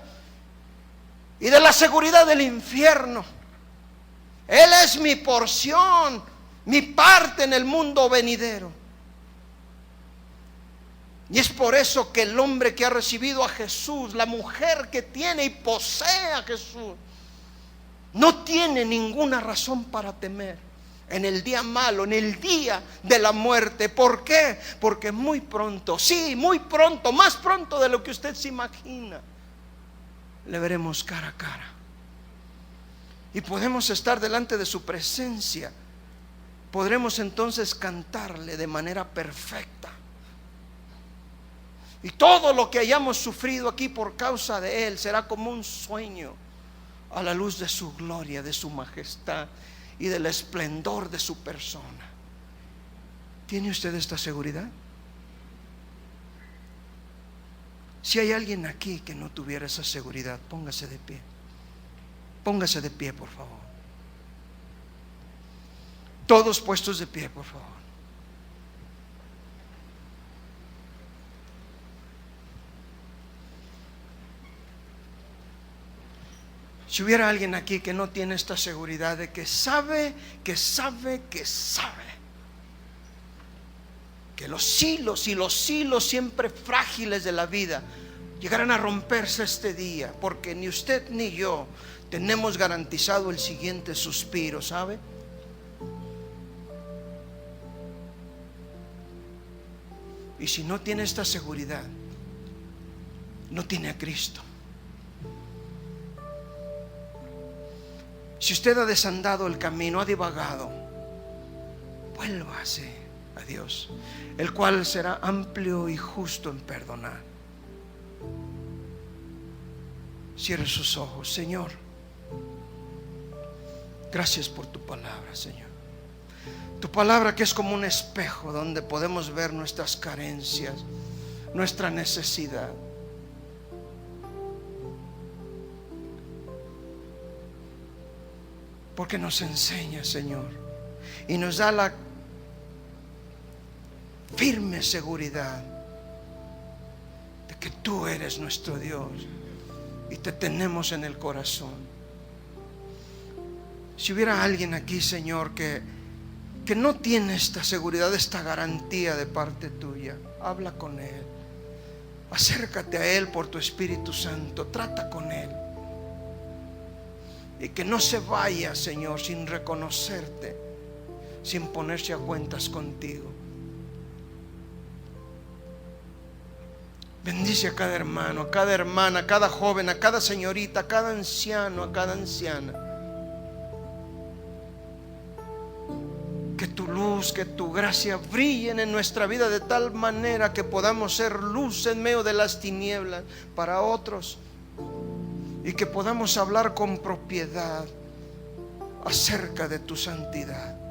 Speaker 1: y de la seguridad del infierno. Él es mi porción, mi parte en el mundo venidero. Y es por eso que el hombre que ha recibido a Jesús, la mujer que tiene y posee a Jesús, no tiene ninguna razón para temer en el día malo, en el día de la muerte. ¿Por qué? Porque muy pronto, sí, muy pronto, más pronto de lo que usted se imagina, le veremos cara a cara. Y podemos estar delante de su presencia. Podremos entonces cantarle de manera perfecta. Y todo lo que hayamos sufrido aquí por causa de Él será como un sueño a la luz de su gloria, de su majestad y del esplendor de su persona. ¿Tiene usted esta seguridad? Si hay alguien aquí que no tuviera esa seguridad, póngase de pie. Póngase de pie, por favor. Todos puestos de pie, por favor. Si hubiera alguien aquí que no tiene esta seguridad de que sabe que los hilos y los hilos siempre frágiles de la vida llegarán a romperse este día, porque ni usted ni yo tenemos garantizado el siguiente suspiro, ¿sabe? Y si no tiene esta seguridad, no tiene a Cristo. Si usted ha desandado el camino, ha divagado, vuélvase a Dios, el cual será amplio y justo en perdonar. Cierre sus ojos. Señor, gracias por tu palabra, Señor. Tu palabra que es como un espejo donde podemos ver nuestras carencias, nuestra necesidad. Porque nos enseña, Señor, y nos da la firme seguridad de que tú eres nuestro Dios y te tenemos en el corazón. Si hubiera alguien aquí, Señor, que no tiene esta seguridad, esta garantía de parte tuya, habla con Él. Acércate a Él por tu Espíritu Santo, trata con Él. Y que no se vaya, Señor, sin reconocerte, sin ponerse a cuentas contigo. Bendice a cada hermano, a cada hermana, a cada joven, a cada señorita, a cada anciano, a cada anciana. Que tu luz, que tu gracia brillen en nuestra vida de tal manera que podamos ser luz en medio de las tinieblas para otros, y que podamos hablar con propiedad acerca de tu santidad.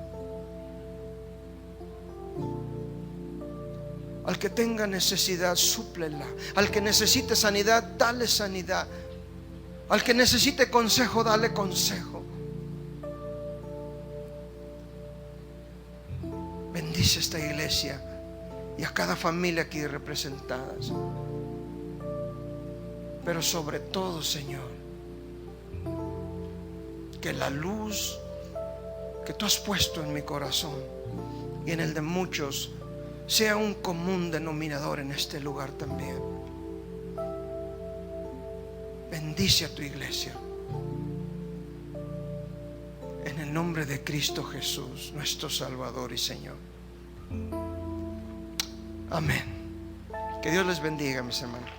Speaker 1: Al que tenga necesidad, súplela. Al que necesite sanidad, dale sanidad. Al que necesite consejo, dale consejo. Bendice esta iglesia y a cada familia aquí representadas. Pero sobre todo, Señor, que la luz que tú has puesto en mi corazón y en el de muchos sea un común denominador en este lugar también. Bendice a tu iglesia en el nombre de Cristo Jesús, nuestro Salvador y Señor. Amén. Que Dios les bendiga, mis hermanos.